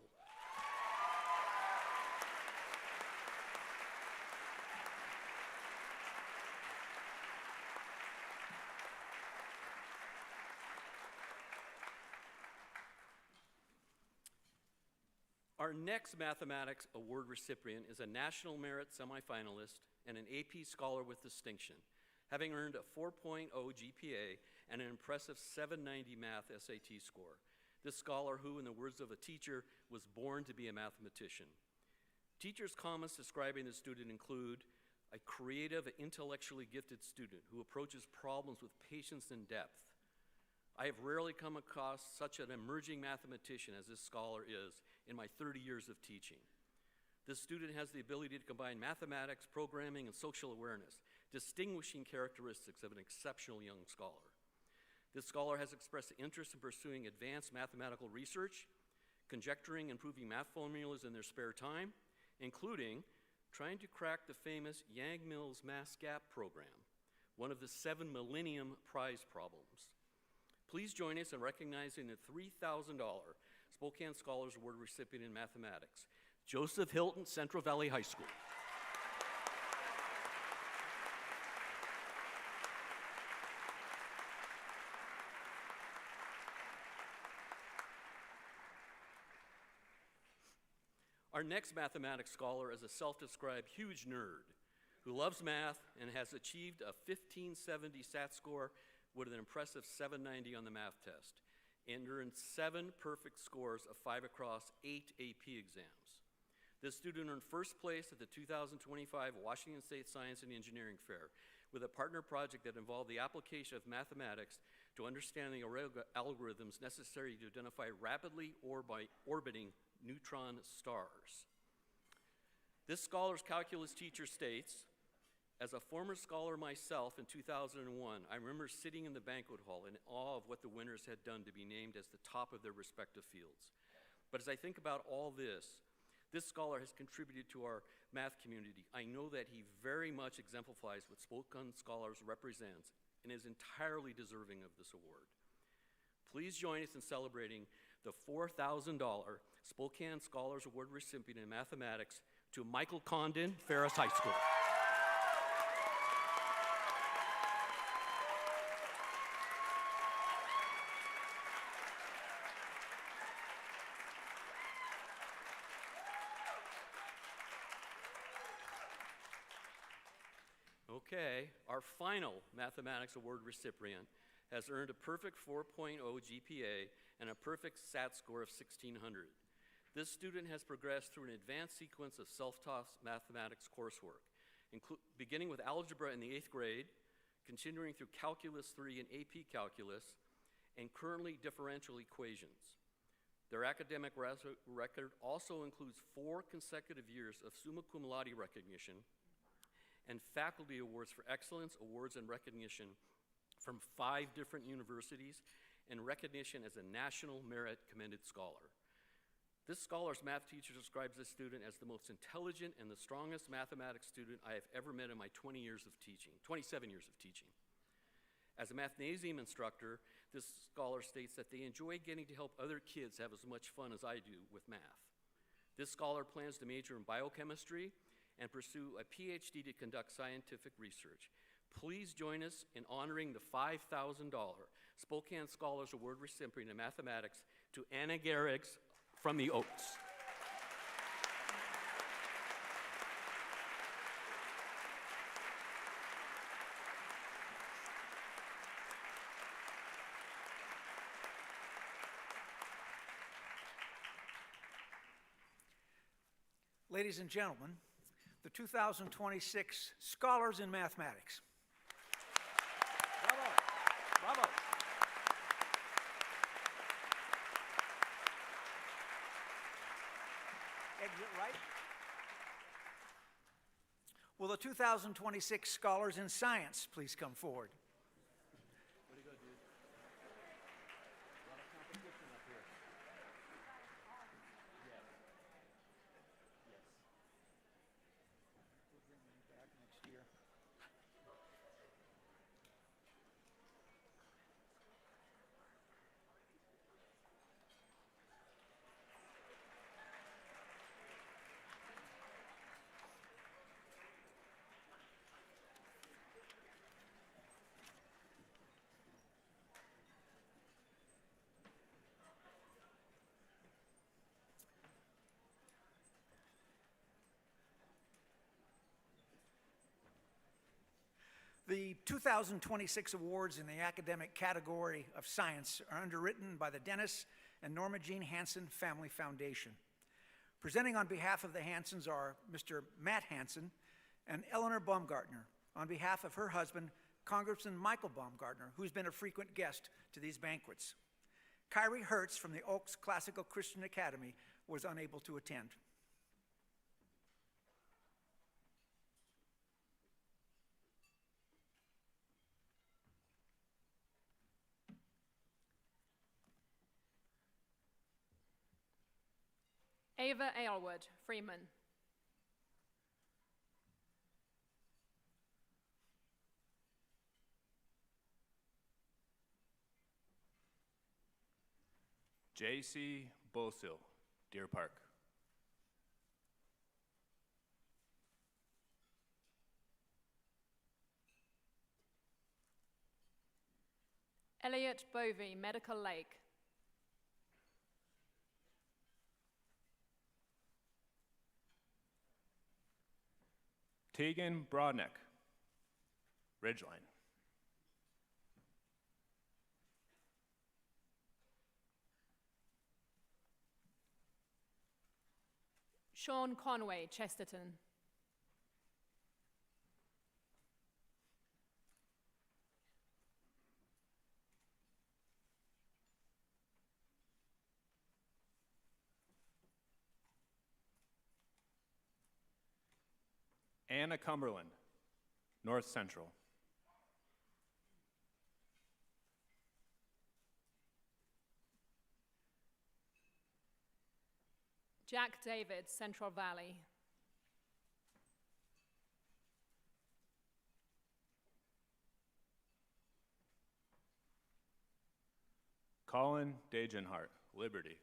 Our next Mathematics Award recipient is a National Merit semifinalist and an AP Scholar with distinction, having earned a 4.0 GPA and an impressive 790 Math SAT score. This scholar, who, in the words of a teacher, was born to be a mathematician. Teachers' comments describing the student include a creative, intellectually gifted student who approaches problems with patience and depth. I have rarely come across such an emerging mathematician as this scholar is in my 30 years of teaching. This student has the ability to combine mathematics, programming, and social awareness, distinguishing characteristics of an exceptional young scholar. This scholar has expressed interest in pursuing advanced mathematical research, conjecturing and proving math formulas in their spare time, including trying to crack the famous Yang-Mills mass gap program, one of the 7 Millennium Prize problems. Please join us in recognizing the $3,000 Spokane Scholars Award recipient in mathematics, Joseph Hilton, Central Valley High School. Our next mathematics scholar is a self-described huge nerd who loves math and has achieved a 1570 SAT score with an impressive 790 on the math test, and earned 7 perfect scores of 5 across 8 AP exams. This student earned first place at the 2025 Washington State Science and Engineering Fair with a partner project that involved the application of mathematics to understand the algorithms necessary to identify rapidly orbiting neutron stars. This scholar's calculus teacher states, as a former scholar myself in 2001, I remember sitting in the banquet hall in awe of what the winners had done to be named as the top of their respective fields. But as I think about all this scholar has contributed to our math community. I know that he very much exemplifies what Spokane Scholars represents and is entirely deserving of this award. Please join us in celebrating the $4,000 Spokane Scholars Award recipient in mathematics to Michael Condon, Ferris High School. Okay, our final Mathematics Award recipient has earned a perfect 4.0 GPA and a perfect SAT score of 1600. This student has progressed through an advanced sequence of self-taught mathematics coursework, beginning with algebra in the 8th grade, continuing through Calculus 3 and AP Calculus, and currently differential equations. Their academic record also includes 4 consecutive years of summa cum laude recognition and faculty awards for excellence, awards and recognition from 5 different universities, and recognition as a National Merit Commended Scholar. This scholar's math teacher describes this student as the most intelligent and the strongest mathematics student I have ever met in my 27 years of teaching. As a mathnasium instructor, this scholar states that they enjoy getting to help other kids have as much fun as I do with math. This scholar plans to major in biochemistry and pursue a PhD to conduct scientific research. Please join us in honoring the $5,000 Spokane Scholars Award recipient in mathematics to Anna Garrix from the Oaks. Ladies and gentlemen, the 2026 Scholars in Mathematics. Bravo, bravo. Exit right. Will the 2026 Scholars in Science please come forward? Way to go, dude. A lot of competition up here. Yes. Yes. We'll bring them back next year. The 2026 awards in the academic category of science are underwritten by the Dennis and Norma Jean Hansen Family Foundation. Presenting on behalf of the Hansens are Mr. Matt Hansen and Eleanor Baumgartner, on behalf of her husband, Congressman Michael Baumgartner, who's been a frequent guest to these banquets. Kyrie Hertz from the Oaks Classical Christian Academy was unable to attend. Ava Aylward, Freeman. J.C. Bosil, Deer Park. Elliot Bovey, Medical Lake. Tegan Broadneck, Ridgeline. Sean Conway, Chesterton. Anna Cumberland, North Central. Jack David, Central Valley. Colin Dagenhart, Liberty.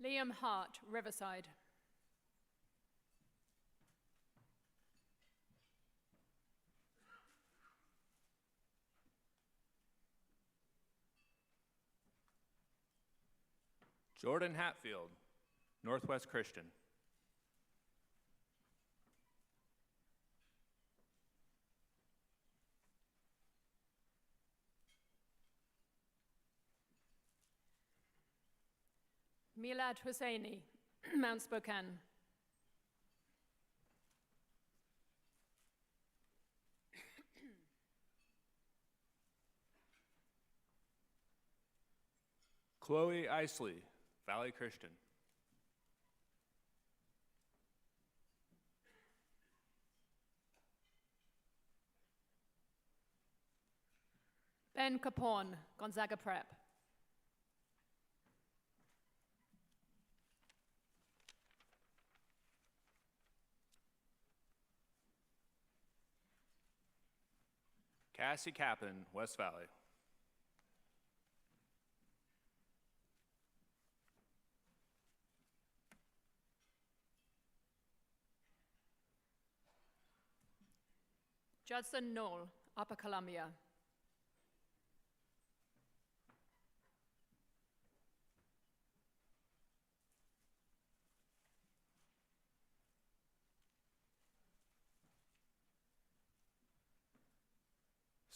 Liam Hart, Riverside. Jordan Hatfield, Northwest Christian. Milad Husseini, Mount Spokane. Chloe Isley, Valley Christian. Ben Capone, Gonzaga Prep. Cassie Cappan, West Valley. Judson Knoll, Upper Columbia.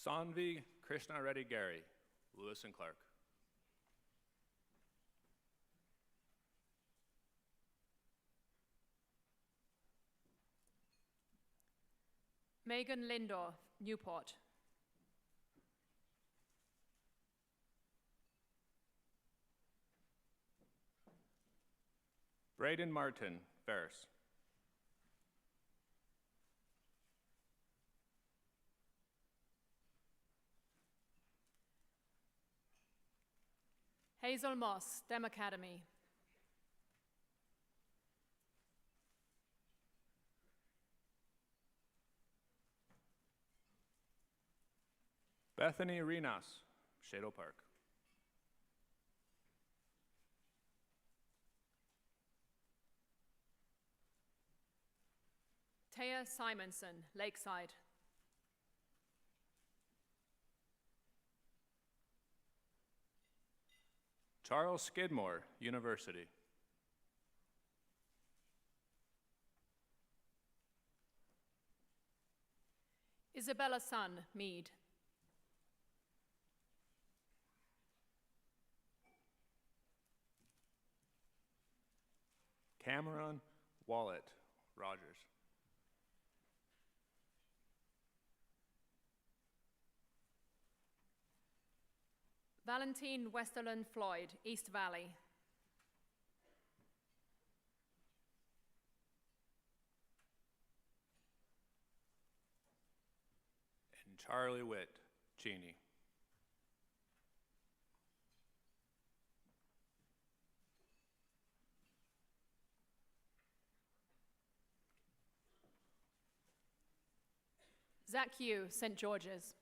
Sanvi Krishna Reddy Gary, Lewis and Clark. Megan Lindorf, Newport. Braden Martin, Ferris. Hazel Moss, STEM Academy. Bethany Renas, Shadow Park. Taya Simonson, Lakeside. Charles Skidmore, University. Isabella Sun, Mead. Cameron Wallet, Rogers. Valentine Westerland Floyd, East Valley. And Charlie Witt, Cheney. Zach Yu, St. George's.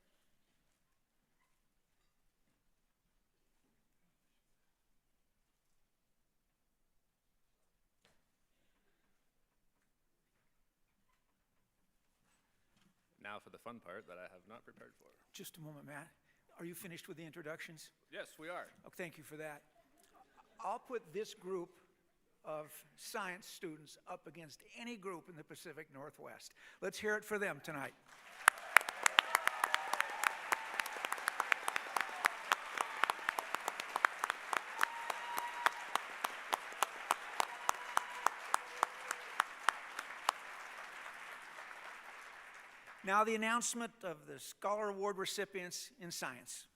Now for the fun part that I have not prepared for. Just a moment, Matt. Are you finished with the introductions? Yes, we are. Oh, thank you for that. I'll put this group of science students up against any group in the Pacific Northwest. Let's hear it for them tonight. Now the announcement of the Scholar Award recipients in science.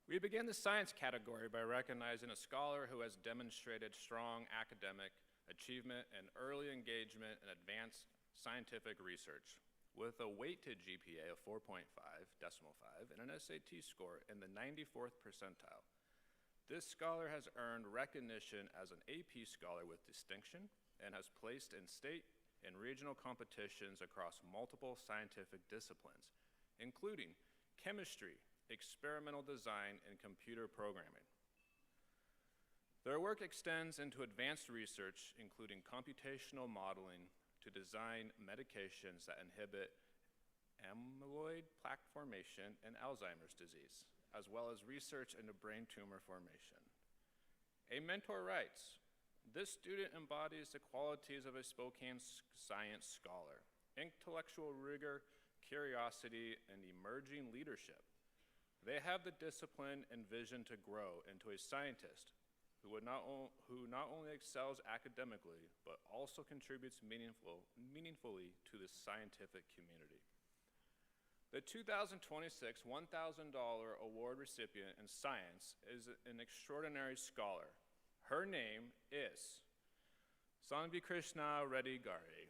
We begin the science category by recognizing a scholar who has demonstrated strong academic achievement and early engagement in advanced scientific research with a weighted GPA of 4.5, decimal 5, and an SAT score in the 94th percentile. This scholar has earned recognition as an AP scholar with distinction and has placed in state and regional competitions across multiple scientific disciplines, including chemistry, experimental design, and computer programming. Their work extends into advanced research, including computational modeling to design medications that inhibit amyloid plaque formation and Alzheimer's disease, as well as research into brain tumor formation. A mentor writes, "This student embodies the qualities of a Spokane science scholar: intellectual rigor, curiosity, and emerging leadership. They have the discipline and vision to grow into a scientist who not only excels academically, but also contributes meaningfully to the scientific community." The 2026 $1,000 award recipient in science is an extraordinary scholar. Her name is Sanvi Krishna Reddy Gari.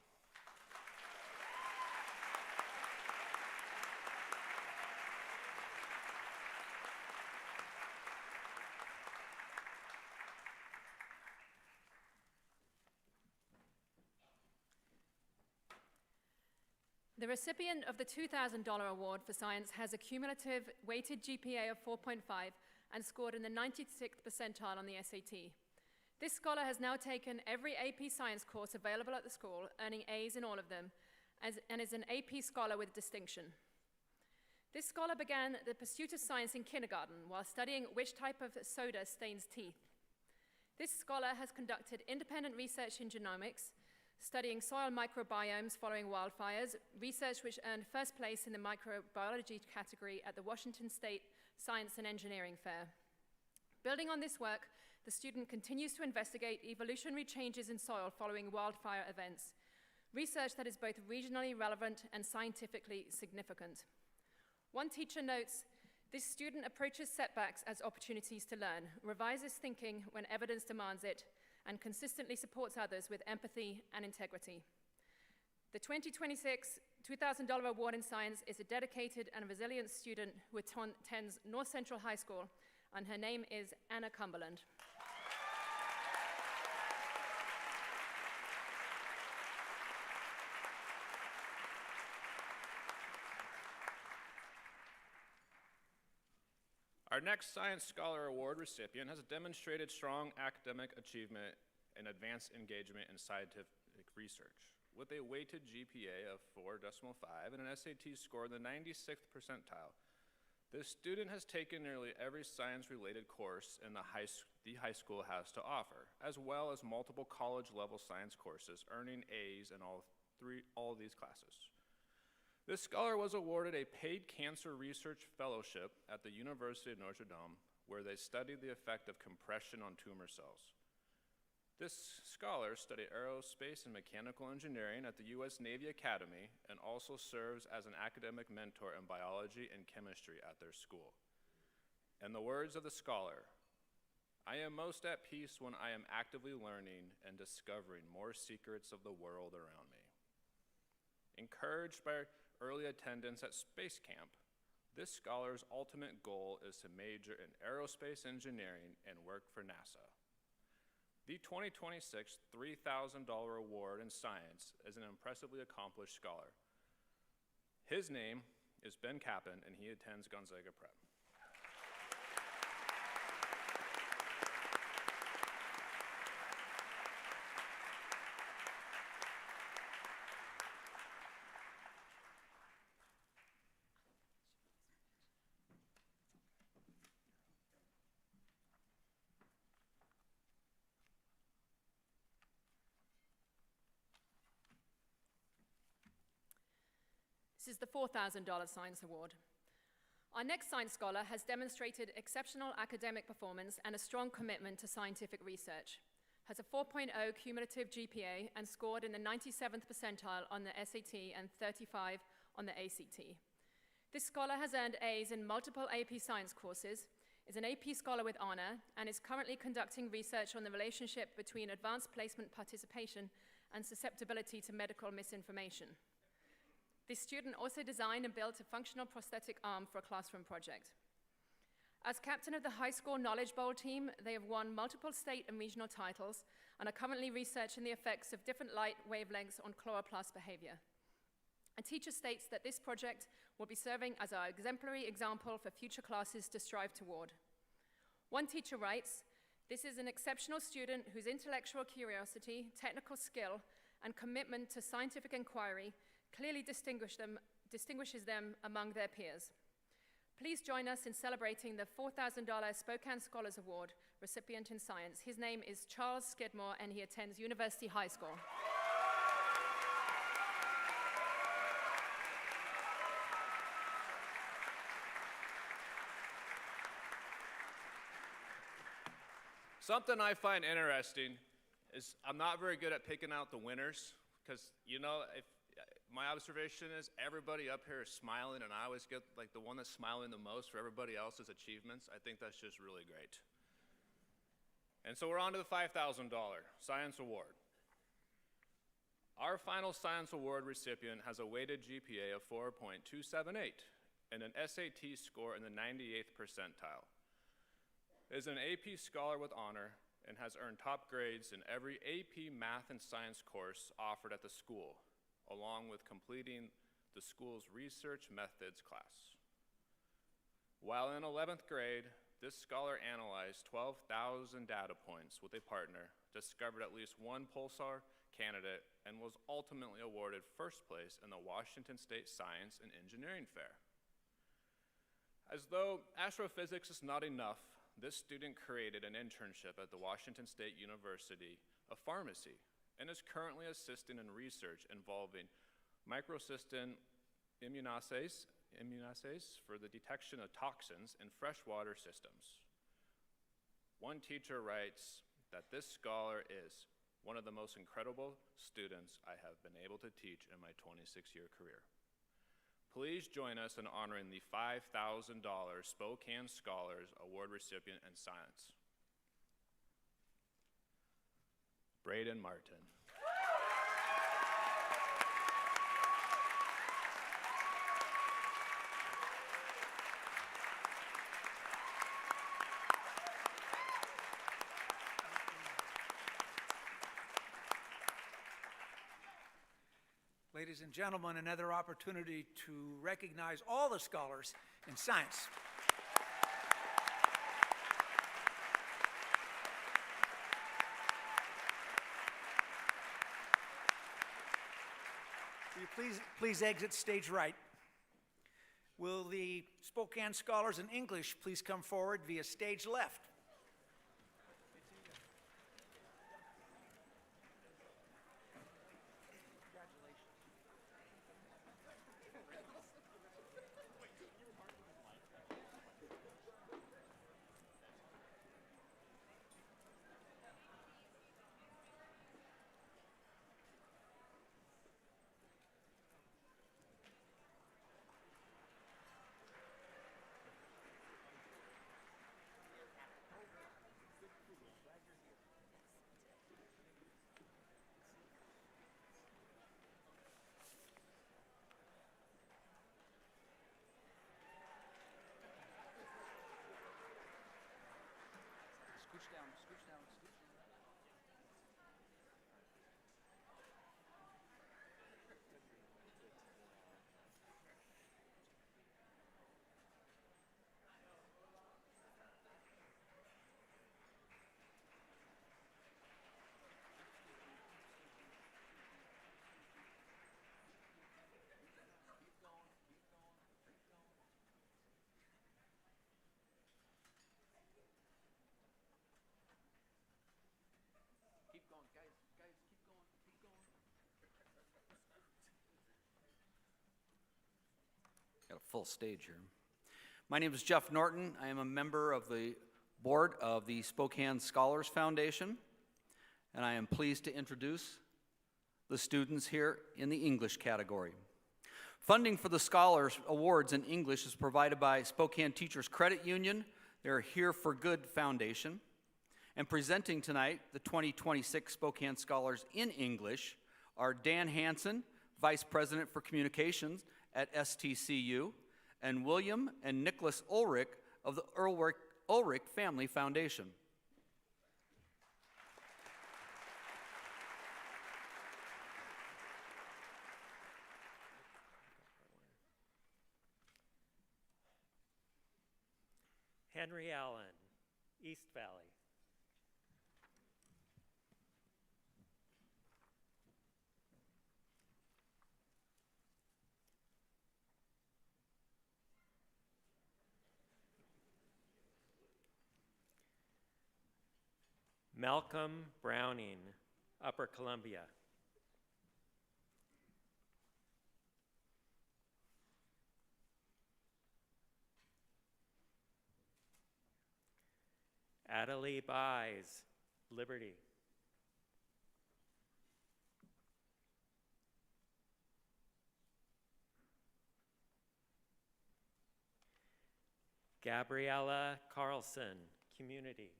The recipient of the $2,000 award for science has a cumulative weighted GPA of 4.5 and scored in the 96th percentile on the SAT. This scholar has now taken every AP science course available at the school, earning A's in all of them, and is an AP scholar with distinction. This scholar began the pursuit of science in kindergarten while studying which type of soda stains teeth. This scholar has conducted independent research in genomics, studying soil microbiomes following wildfires, research which earned first place in the microbiology category at the Washington State Science and Engineering Fair. Building on this work, the student continues to investigate evolutionary changes in soil following wildfire events, research that is both regionally relevant and scientifically significant. One teacher notes, "This student approaches setbacks as opportunities to learn, revises thinking when evidence demands it, and consistently supports others with empathy and integrity." The 2026 $2,000 award in science is a dedicated and resilient student who attends North Central High School, and her name is Anna Cumberland. Our next Science Scholar Award recipient has demonstrated strong academic achievement and advanced engagement in scientific research, with a weighted GPA of 4.5 and an SAT score in the 96th percentile. This student has taken nearly every science-related course in the high school has to offer, as well as multiple college-level science courses, earning A's in all of these classes. This scholar was awarded a paid cancer research fellowship at the University of Notre Dame, where they studied the effect of compression on tumor cells. This scholar studied aerospace and mechanical engineering at the U.S. Navy Academy and also serves as an academic mentor in biology and chemistry at their school. In the words of the scholar, "I am most at peace when I am actively learning and discovering more secrets of the world around me." Encouraged by early attendance at Space Camp, this scholar's ultimate goal is to major in aerospace engineering and work for NASA. The 2026 $3,000 award in science is an impressively accomplished scholar. His name is Ben Kappen, and he attends Gonzaga Prep. This is the $4,000 Science Award. Our next science scholar has demonstrated exceptional academic performance and a strong commitment to scientific research, has a 4.0 cumulative GPA and scored in the 97th percentile on the SAT and 35 on the ACT. This scholar has earned A's in multiple AP science courses, is an AP scholar with honor, and is currently conducting research on the relationship between advanced placement participation and susceptibility to medical misinformation. This student also designed and built a functional prosthetic arm for a classroom project. As captain of the high school Knowledge Bowl team, they have won multiple state and regional titles and are currently researching the effects of different light wavelengths on chloroplast behavior. A teacher states that this project will be serving as our exemplary example for future classes to strive toward. One teacher writes, "This is an exceptional student whose intellectual curiosity, technical skill, and commitment to scientific inquiry clearly distinguish them distinguishes them among their peers. Please join us in celebrating the $4,000 Spokane Scholars Award recipient in science. His name is Charles Skidmore, and he attends University High School. Something I find interesting is I'm not very good at picking out the winners because, you know, my observation is everybody up here is smiling, and I always get like the one that's smiling the most for everybody else's achievements. I think that's just really great. And so we're on to the $5,000 Science Award. Our final Science Award recipient has a weighted GPA of 4.278 and an SAT score in the 98th percentile. Is an AP Scholar with honor and has earned top grades in every AP Math and Science course offered at the school, along with completing the school's Research Methods class. While in 11th grade, this scholar analyzed 12,000 data points with a partner, discovered at least one pulsar candidate, and was ultimately awarded first place in the Washington State Science and Engineering Fair. As though astrophysics is not enough, this student created an internship at the Washington State University of Pharmacy and is currently assisting in research involving microcystin immunoassays for the detection of toxins in freshwater systems. One teacher writes that this scholar is one of the most incredible students I have been able to teach in my 26-year career. Please join us in honoring the $5,000 Spokane Scholars Award recipient in science, Braden Martin. Ladies and gentlemen, another opportunity to recognize all the scholars in science. Will you please exit stage right. Will the Spokane scholars in English please come forward via stage left? Got a full stage here. My name is Jeff Norton. I am a member of the board of the Spokane Scholars Foundation, and I am pleased to introduce the students here in the English category. Funding for the Scholars Awards in English is provided by Spokane Teachers Credit Union, their Here for Good Foundation, and presenting tonight the 2026 Spokane Scholars in English are Dan Hansen, Vice President for Communications at STCU, and William and Nicholas Ulrich of the Ulrich Family Foundation. Henry Allen, East Valley. Malcolm Browning, Upper Columbia. Adelie Buys, Liberty. Gabriella Carlson, Community.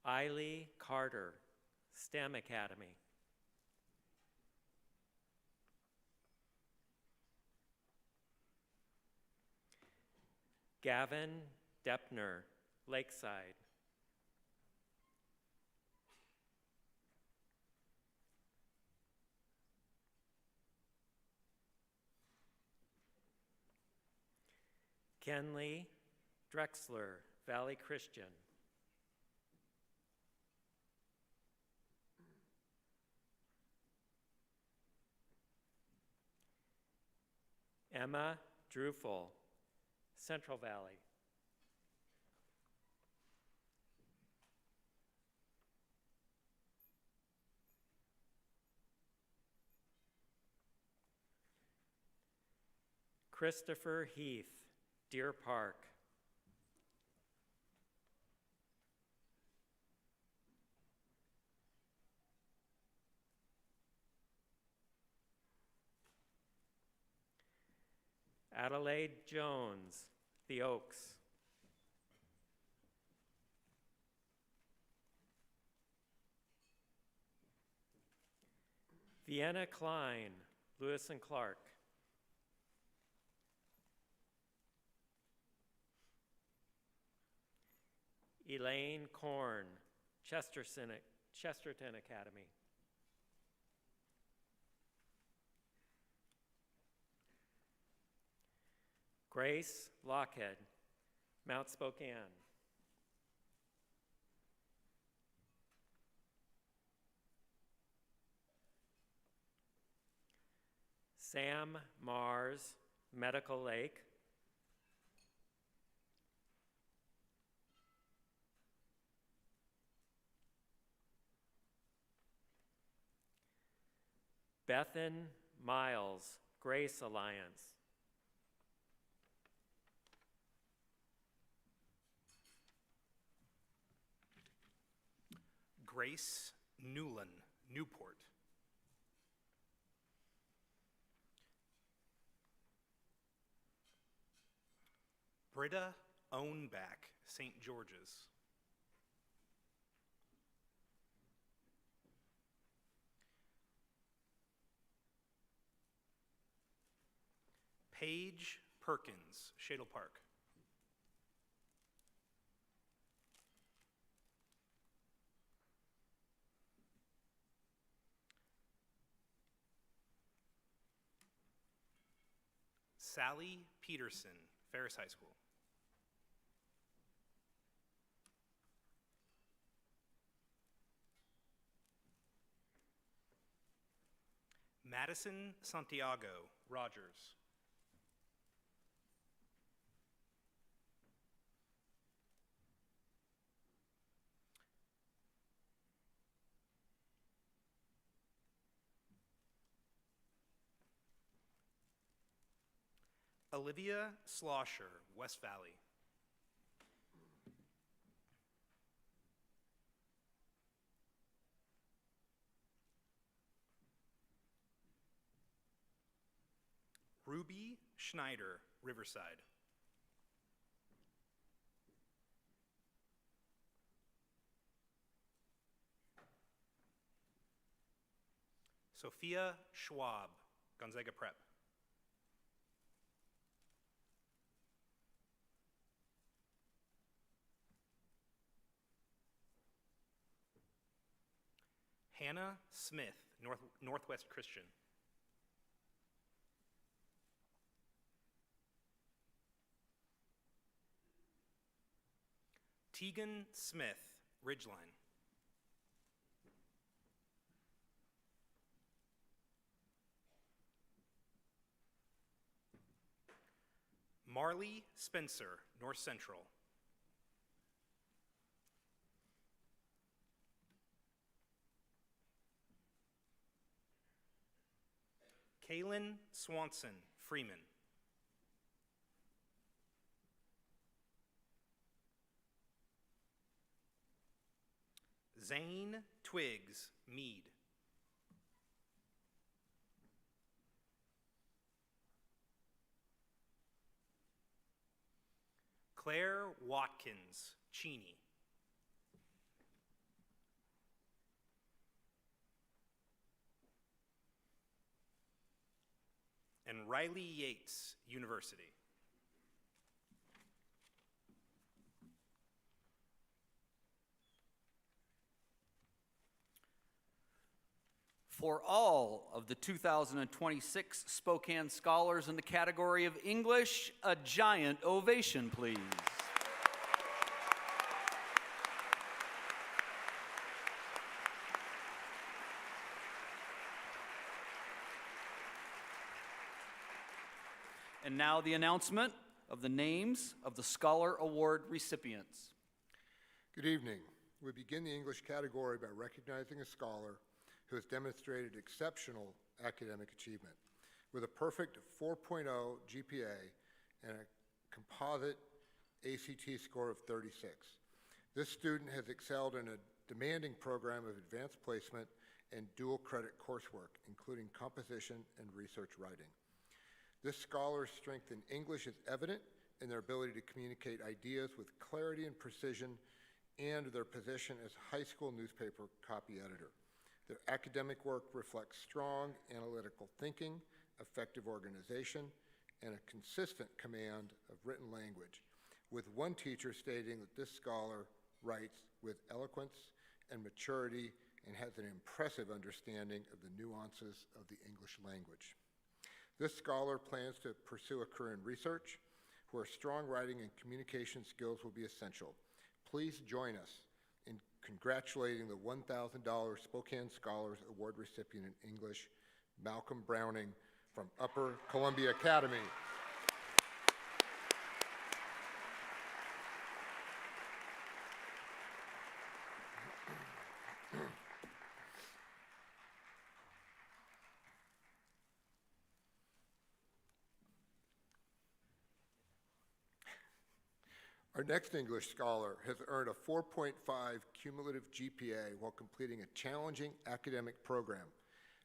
Eiley Carter, STEM Academy. Gavin Deppner, Lakeside. Kenley Drexler, Valley Christian. Emma Drufel, Central Valley. Christopher Heath, Deer Park. Adelaide Jones, The Oaks. Vienna Klein, Lewis and Clark. Elaine Korn, Chesterton Academy. Grace Lockhead, Mount Spokane. Sam Mars, Medical Lake. Bethan Miles, Grace Alliance. Grace Newland, Newport. Britta Ownback, St. George's. Paige Perkins, Shadle Park. Sally Peterson, Ferris High School. Madison Santiago, Rogers. Olivia Slosher, West Valley. Ruby Schneider, Riverside. Sophia Schwab, Gonzaga Prep. Hannah Smith, Northwest Christian. Tegan Smith, Ridgeline. Marley Spencer, North Central. Kaylin Swanson, Freeman. Zane Twiggs, Meade. Claire Watkins, Cheney. And Riley Yates, University. For all of the 2026 Spokane Scholars in the category of English, a giant ovation, please. And now the announcement of the names of the Scholar Award recipients. Good evening. We begin the English category by recognizing a scholar who has demonstrated exceptional academic achievement with a perfect 4.0 GPA and a composite ACT score of 36. This student has excelled in a demanding program of advanced placement and dual credit coursework, including composition and research writing. This scholar's strength in English is evident in their ability to communicate ideas with clarity and precision and their position as high school newspaper copy editor. Their academic work reflects strong analytical thinking, effective organization, and a consistent command of written language, with one teacher stating that this scholar writes with eloquence and maturity and has an impressive understanding of the nuances of the English language. This scholar plans to pursue a career in research, where strong writing and communication skills will be essential. Please join us in congratulating the $1,000 Spokane Scholars Award recipient in English, Malcolm Browning from Upper Columbia Academy. Our next English scholar has earned a 4.5 cumulative GPA while completing a challenging academic program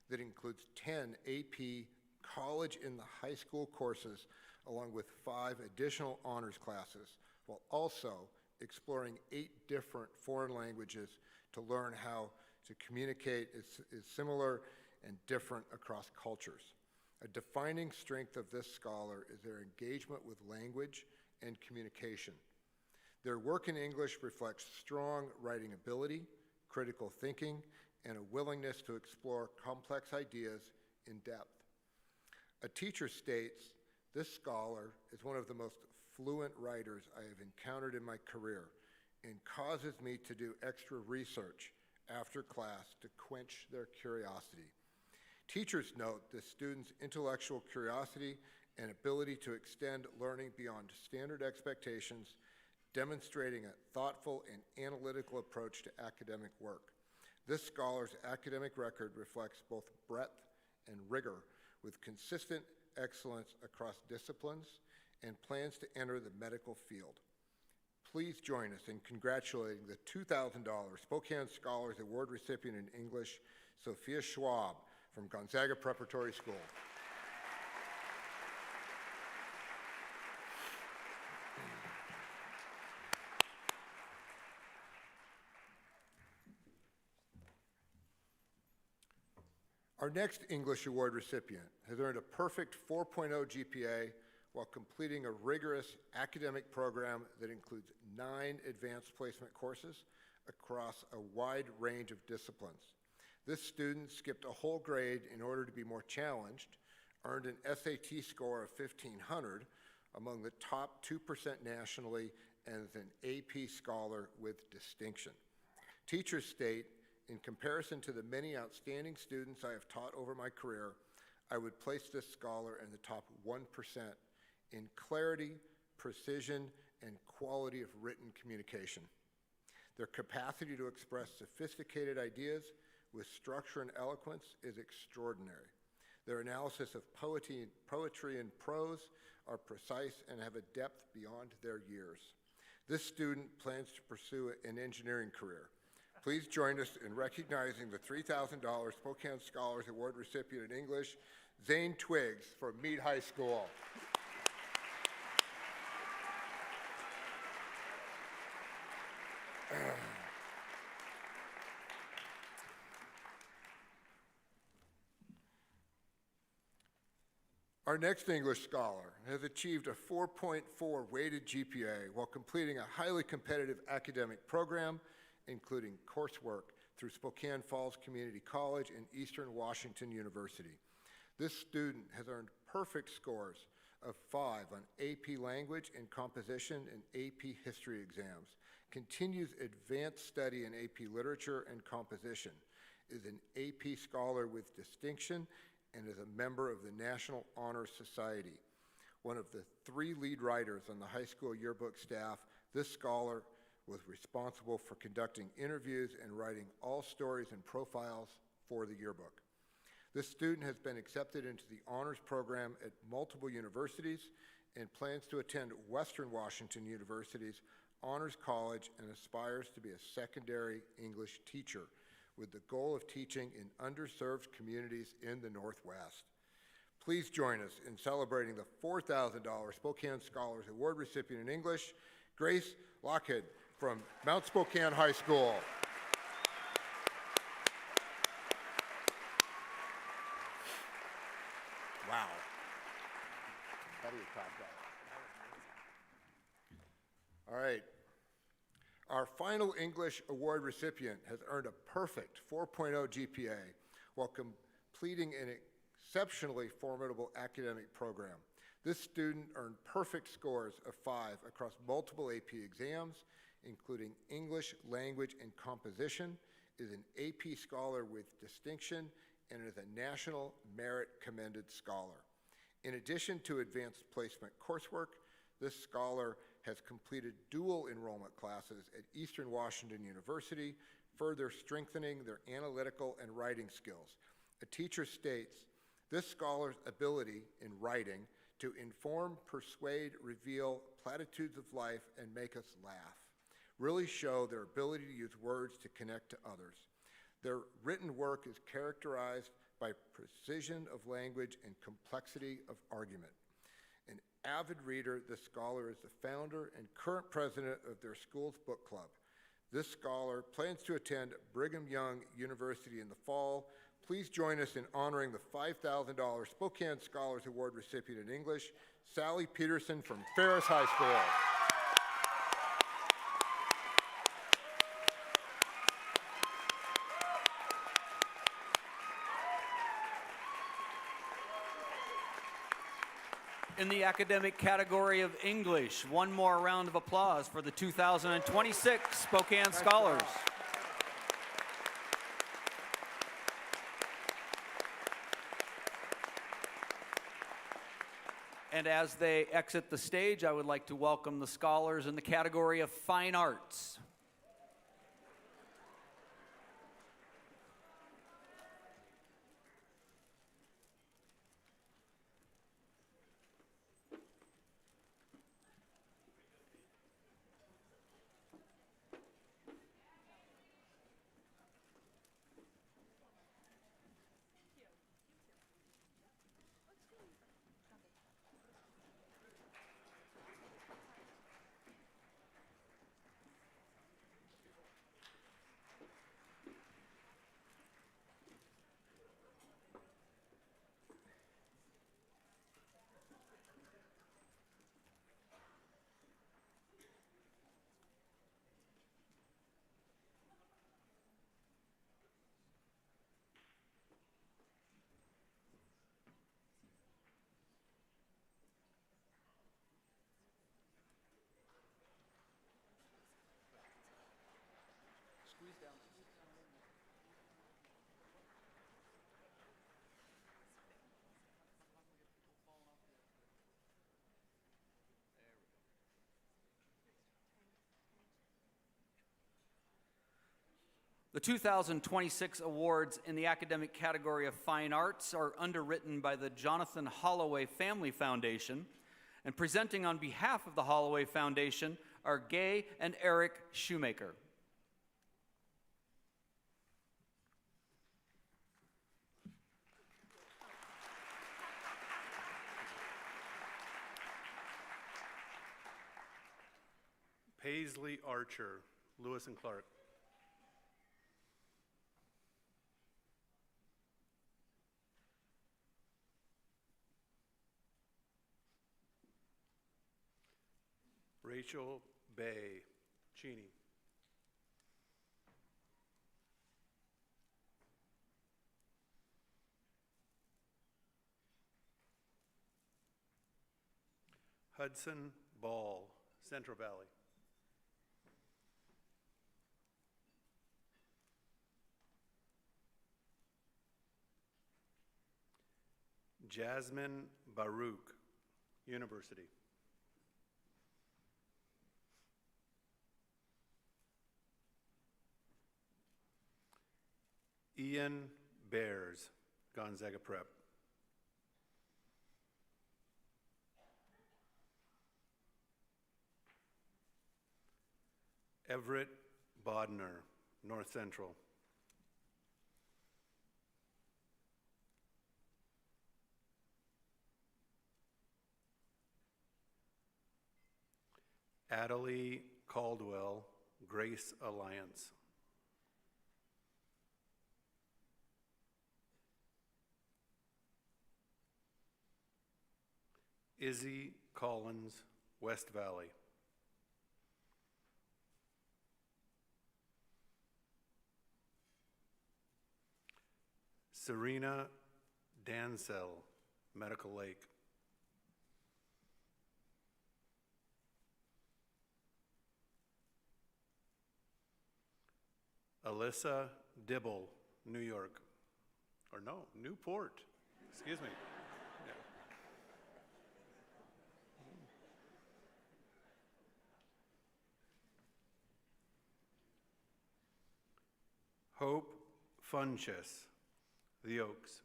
that includes 10 AP college in the high school courses, along with 5 additional honors classes, while also exploring 8 different foreign languages to learn how to communicate is similar and different across cultures. A defining strength of this scholar is their engagement with language and communication. Their work in English reflects strong writing ability, critical thinking, and a willingness to explore complex ideas in depth. A teacher states, "This scholar is one of the most fluent writers I have encountered in my career and causes me to do extra research after class to quench their curiosity." Teachers note the students' intellectual curiosity and ability to extend learning beyond standard expectations, demonstrating a thoughtful and analytical approach to academic work. This scholar's academic record reflects both breadth and rigor, with consistent excellence across disciplines, and plans to enter the medical field. Please join us in congratulating the $2,000 Spokane Scholars Award recipient in English, Sophia Schwab from Gonzaga Preparatory School. Our next English Award recipient has earned a perfect 4.0 GPA while completing a rigorous academic program that includes 9 advanced placement courses across a wide range of disciplines. This student skipped a whole grade in order to be more challenged, earned an SAT score of 1,500, among the top 2% nationally, and is an AP scholar with distinction. Teachers state, "In comparison to the many outstanding students I have taught over my career, I would place this scholar in the top 1% in clarity, precision, and quality of written communication. Their capacity to express sophisticated ideas with structure and eloquence is extraordinary. Their analysis of poetry and prose are precise and have a depth beyond their years. This student plans to pursue an engineering career. Please join us in recognizing the $3,000 Spokane Scholars Award recipient in English, Zane Twiggs from Meade High School. Our next English scholar has achieved a 4.4 weighted GPA while completing a highly competitive academic program, including coursework through Spokane Falls Community College and Eastern Washington University. This student has earned perfect scores of 5 on AP Language and Composition and AP History exams, continues advanced study in AP Literature and Composition, is an AP Scholar with distinction, and is a member of the National Honor Society. One of the 3 lead writers on the high school yearbook staff, this scholar was responsible for conducting interviews and writing all stories and profiles for the yearbook. This student has been accepted into the honors program at multiple universities and plans to attend Western Washington University's Honors College and aspires to be a secondary English teacher, with the goal of teaching in underserved communities in the Northwest. Please join us in celebrating the $4,000 Spokane Scholars Award recipient in English, Grace Lockhead from Mount Spokane High School. Wow. How do you top that? All right. Our final English award recipient has earned a perfect 4.0 GPA while completing an exceptionally formidable academic program. This student earned perfect scores of 5 across multiple AP exams, including English, Language, and Composition, is an AP Scholar with distinction, and is a National Merit Commended Scholar. In addition to advanced placement coursework, this scholar has completed dual enrollment classes at Eastern Washington University, further strengthening their analytical and writing skills. A teacher states, this scholar's ability in writing to inform, persuade, reveal platitudes of life, and make us laugh really show their ability to use words to connect to others. Their written work is characterized by precision of language and complexity of argument. An avid reader, this scholar is the founder and current president of their school's book club. This scholar plans to attend Brigham Young University in the fall. Please join us in honoring the $5,000 Spokane Scholars Award recipient in English, Sally Peterson from Ferris High School. In the academic category of English, one more round of applause for the 2026 Spokane Scholars. And as they exit the stage, I would like to welcome the scholars in the category of Fine Arts. The 2026 awards in the academic category of fine arts are underwritten by the Jonathan Holloway Family Foundation, and presenting on behalf of the Holloway Foundation are Gay and Eric Shoemaker. Paisley Archer, Lewis and Clark. Rachel Bay, Cheney. Hudson Ball, Central Valley. Jasmine Baruch, University. Ian Bears, Gonzaga Prep. Everett Bodner, North Central. Adelie Caldwell, Grace Alliance. Izzy Collins, West Valley. Serena Dansell, Medical Lake. Alyssa Dibble, New York. Or no, Newport. Excuse me. Yeah. Hope Funches, The Oaks.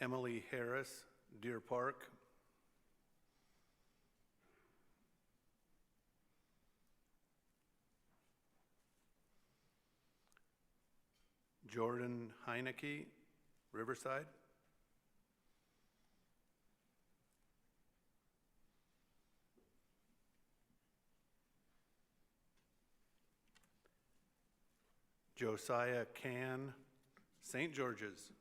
Emily Harris, Deer Park. Jordan Heineke, Riverside. Josiah Can, St. George's.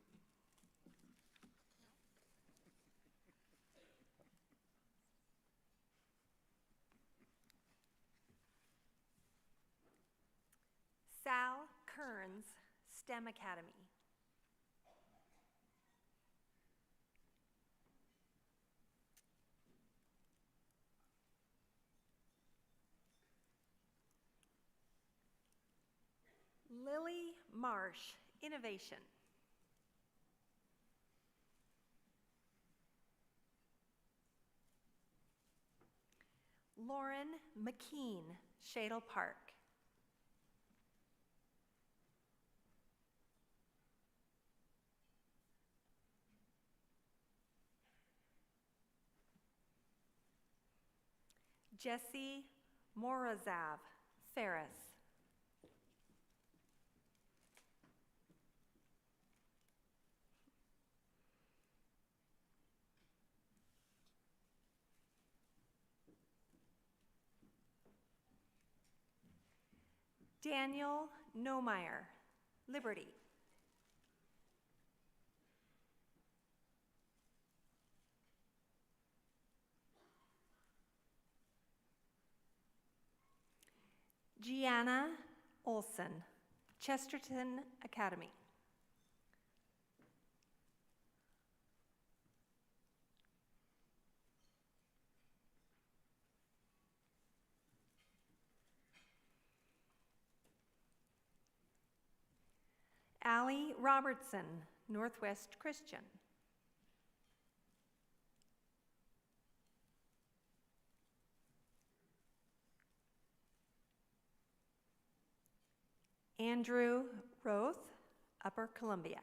Sal Kearns, STEM Academy. Lily Marsh, Innovation. Lauren McKean, Shadle Park. Jesse Morazav, Ferris. Daniel Nomeyer, Liberty. Gianna Olson, Chesterton Academy. Allie Robertson, Northwest Christian. Andrew Roth, Upper Columbia.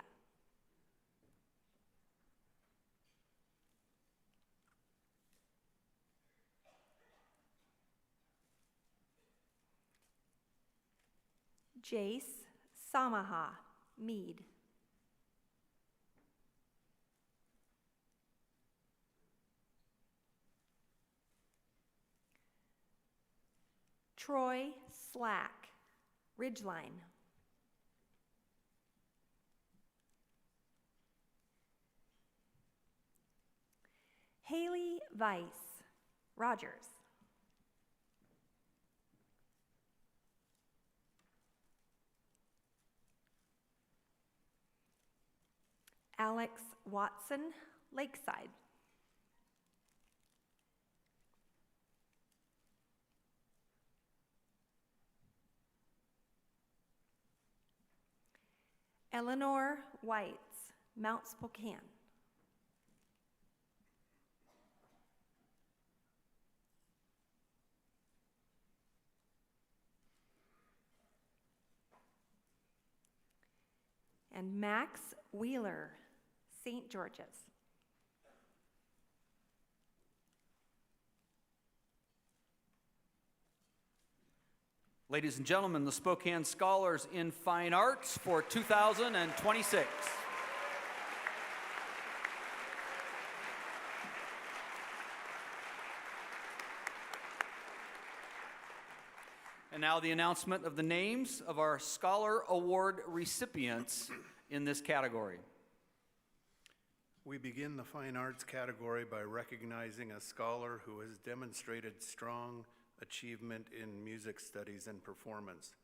Jace Samaha, Mead. Troy Slack, Ridgeline. Haley Weiss, Rogers. Alex Watson, Lakeside. Eleanor Whites, Mount Spokane. And Max Wheeler, St. George's. Ladies and gentlemen, the Spokane Scholars in Fine Arts for 2026. And now the announcement of the names of our Scholar Award recipients in this category. We begin the Fine Arts category by recognizing a scholar who has demonstrated strong achievement in music studies and performance.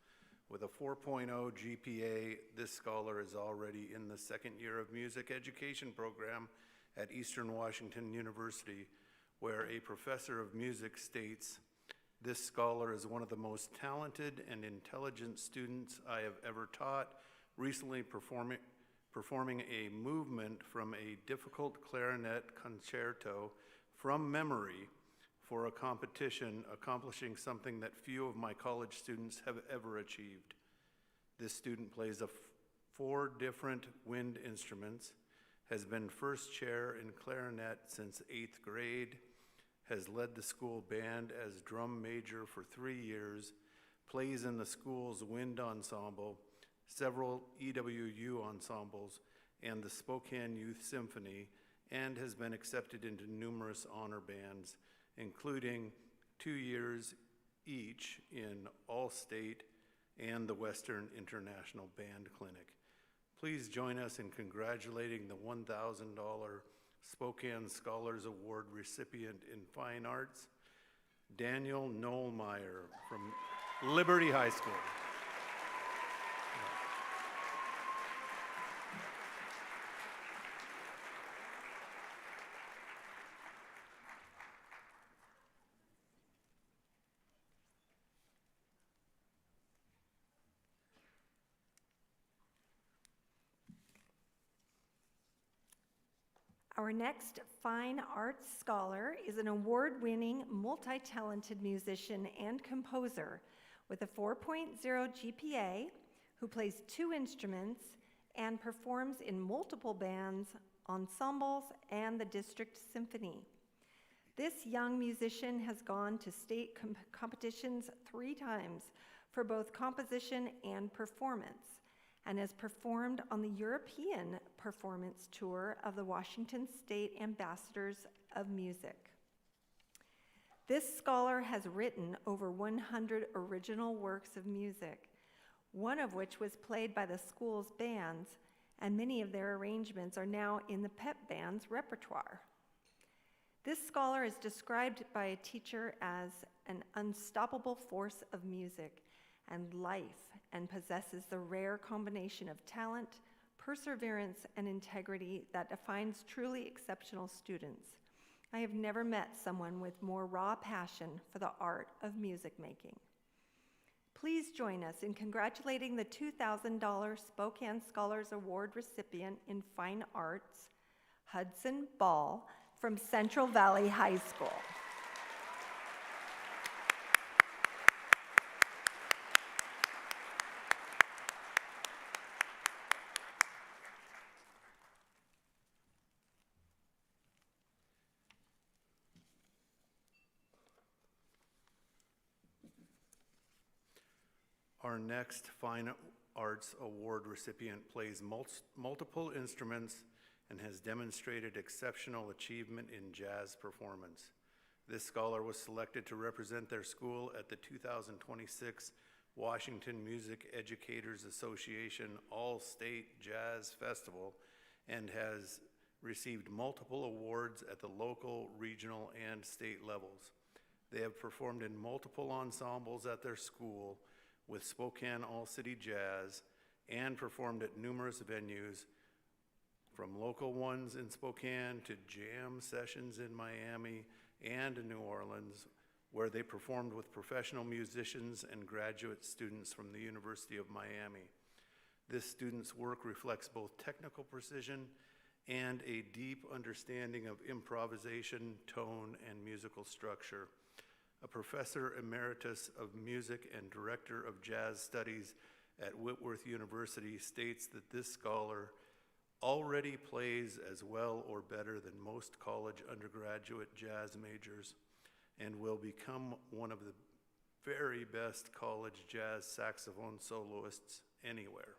With a 4.0 GPA, this scholar is already in the second year of music education program at Eastern Washington University, where a professor of music states, "This scholar is one of the most talented and intelligent students I have ever taught, recently performing a movement from a difficult clarinet concerto from memory for a competition, accomplishing something that few of my college students have ever achieved. This student plays 4 different wind instruments, has been first chair in clarinet since 8th grade, has led the school band as drum major for 3 years, plays in the school's wind ensemble, several EWU ensembles, and the Spokane Youth Symphony, and has been accepted into numerous honor bands, including 2 years each in All-State and the Western International Band Clinic. Please join us in congratulating the $1,000 Spokane Scholars Award recipient in Fine Arts, Daniel Nollmeyer from Liberty High School. Our next Fine Arts Scholar is an award-winning, multi-talented musician and composer with a 4.0 GPA who plays 2 instruments and performs in multiple bands, ensembles, and the district symphony. This young musician has gone to state competitions 3 times for both composition and performance, and has performed on the European performance tour of the Washington State Ambassadors of Music. This scholar has written over 100 original works of music, one of which was played by the school's bands, and many of their arrangements are now in the pep band's repertoire. This scholar is described by a teacher as an unstoppable force of music and life, and possesses the rare combination of talent, perseverance, and integrity that defines truly exceptional students. I have never met someone with more raw passion for the art of music making. Please join us in congratulating the $2,000 Spokane Scholars Award recipient in Fine Arts, Hudson Ball, from Central Valley High School. Our next Fine Arts Award recipient plays multiple instruments and has demonstrated exceptional achievement in jazz performance. This scholar was selected to represent their school at the 2026 Washington Music Educators Association All-State Jazz Festival and has received multiple awards at the local, regional, and state levels. They have performed in multiple ensembles at their school with Spokane All-City Jazz and performed at numerous venues, from local ones in Spokane to jam sessions in Miami and in New Orleans, where they performed with professional musicians and graduate students from the University of Miami. This student's work reflects both technical precision and a deep understanding of improvisation, tone, and musical structure. A professor emeritus of music and director of jazz studies at Whitworth University states that this scholar already plays as well or better than most college undergraduate jazz majors and will become one of the very best college jazz saxophone soloists anywhere.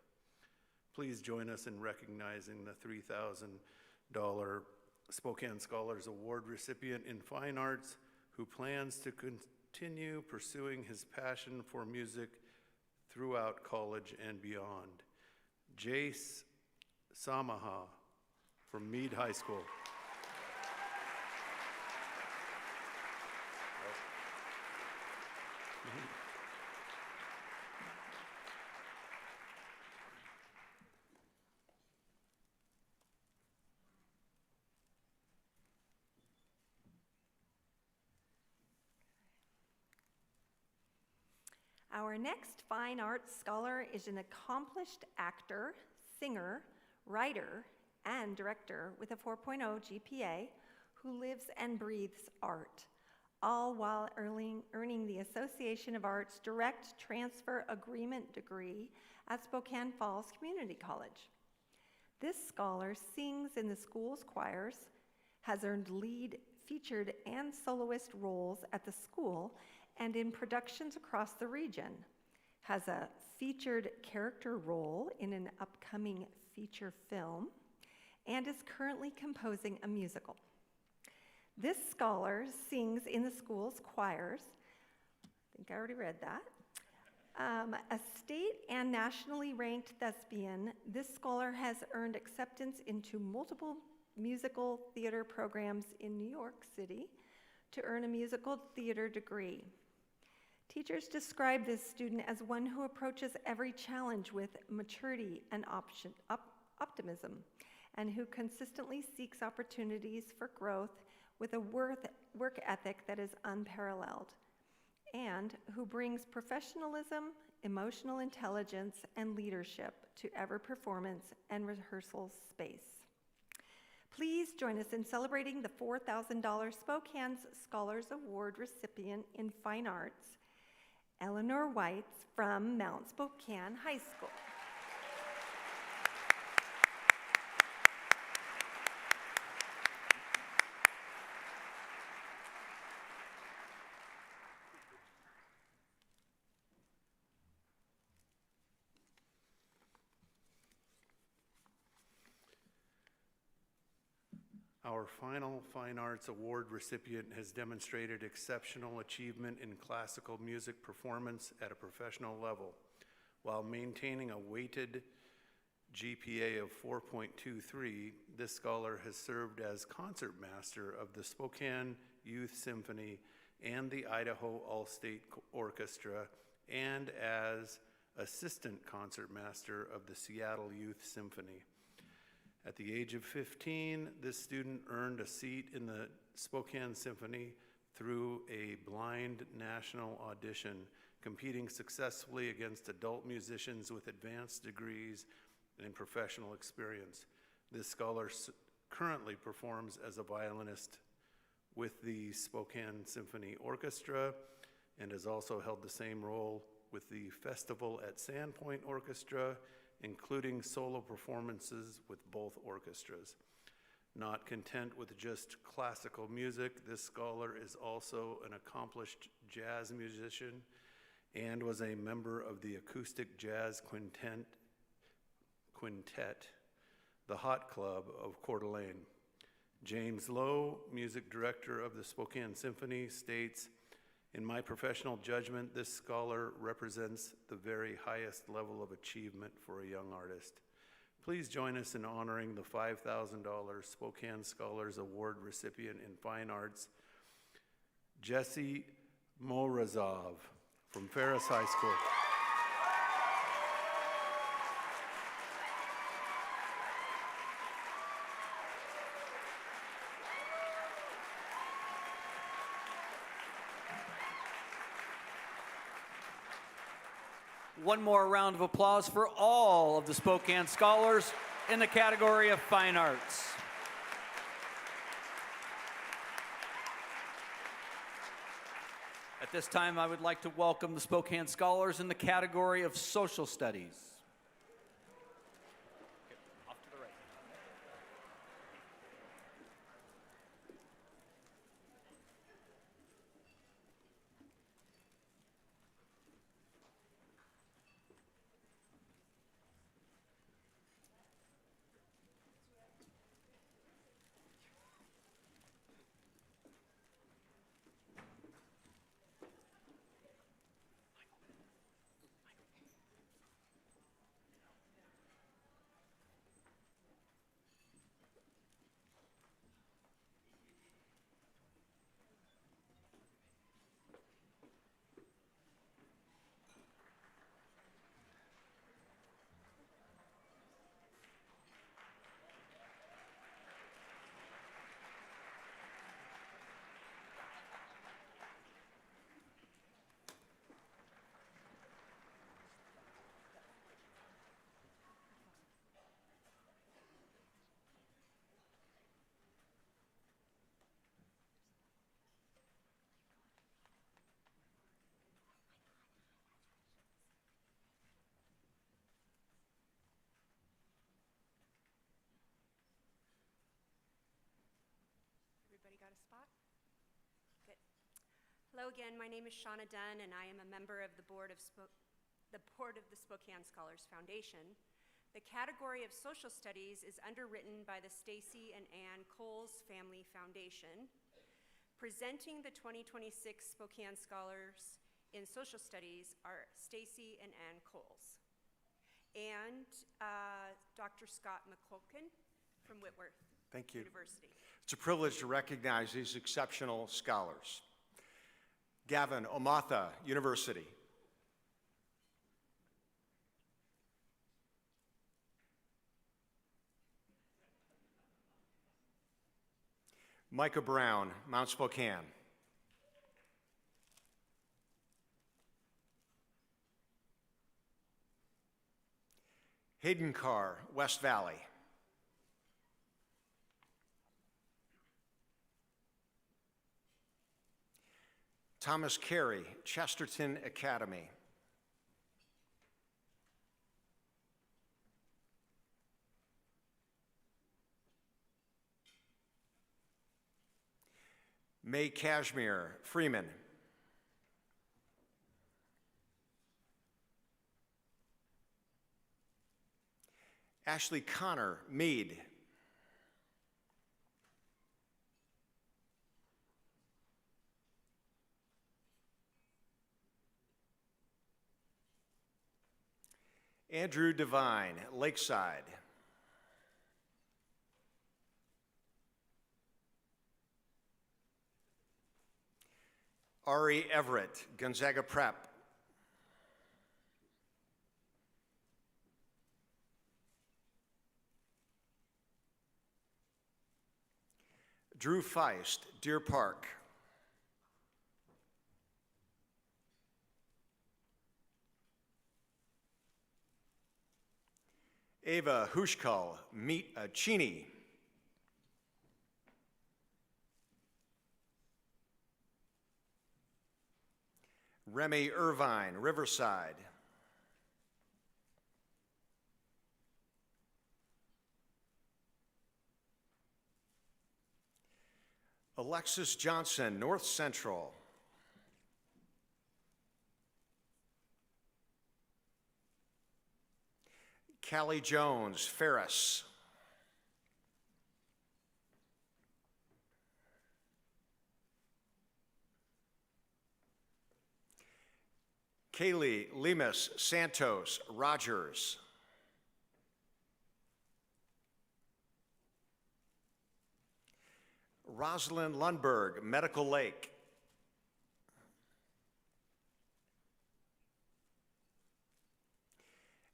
Please join us in recognizing the $3,000 Spokane Scholars Award recipient in Fine Arts who plans to continue pursuing his passion for music throughout college and beyond. Jace Samaha from Meade High School. Our next Fine Arts Scholar is an accomplished actor, singer, writer, and director with a 4.0 GPA who lives and breathes art, all while earning the Association of Arts Direct Transfer Agreement degree at Spokane Falls Community College. This scholar sings in the school's choirs, has earned lead, featured, and soloist roles at the school and in productions across the region, has a featured character role in an upcoming feature film, and is currently composing a musical. This scholar sings in the school's choirs. I think I already read that. A state and nationally ranked thespian, this scholar has earned acceptance into multiple musical theater programs in New York City to earn a musical theater degree. Teachers describe this student as one who approaches every challenge with maturity and optimism, and who consistently seeks opportunities for growth with a work ethic that is unparalleled, and who brings professionalism, emotional intelligence, and leadership to every performance and rehearsal space. Please join us in celebrating the $4,000 Spokane's Scholars Award recipient in Fine Arts, Eleanor Whites from Mount Spokane High School. Our final Fine Arts Award recipient has demonstrated exceptional achievement in classical music performance at a professional level, while maintaining a weighted GPA of 4.23. This scholar has served as concertmaster of the Spokane Youth Symphony and the Idaho All-State Orchestra, and as assistant concertmaster of the Seattle Youth Symphony. At the age of 15, this student earned a seat in the Spokane Symphony through a blind national audition, competing successfully against adult musicians with advanced degrees and professional experience. This scholar currently performs as a violinist with the Spokane Symphony Orchestra and has also held the same role with the Festival at Sandpoint Orchestra, including solo performances with both orchestras. Not content with just classical music, this scholar is also an accomplished jazz musician and was a member of the acoustic jazz quintet, the Hot Club of Coeur d'Alene. James Lowe, music director of the Spokane Symphony, states, "In my professional judgment, this scholar represents the very highest level of achievement for a young artist." Please join us in honoring the $5,000 Spokane Scholars Award recipient in Fine Arts, Jesse Morazov from Ferris High School. One more round of applause for all of the Spokane Scholars in the category of Fine Arts. At this time, I would like to welcome the Spokane Scholars in the category of Social Studies. Off to the right. Everybody got a spot? Good. Hello again, my name is Shauna Dunn, and I am a member of the board of the Spokane Scholars Foundation. The category of Social Studies is underwritten by the Stacy and Ann Coles Family Foundation. Presenting the 2026 Spokane Scholars in Social Studies are Stacy and Ann Coles and Dr. Scott McCulkin from Whitworth Thank you. University. It's a privilege to recognize these exceptional scholars. Gavin Omatha University. Micah Brown, Mount Spokane. Hayden Carr, West Valley. Thomas Carey, Chesterton Academy. May Cashmere, Freeman. Ashley Connor, Meade. Andrew Devine, Lakeside. Ari Everett, Gonzaga Prep. Drew Feist, Deer Park. Ava Hushkal Cheney. Remy Irvine, Riverside. Alexis Johnson, North Central. Callie Jones, Ferris. Kaylee Lemus Santos, Rogers. Rosalind Lundberg, Medical Lake.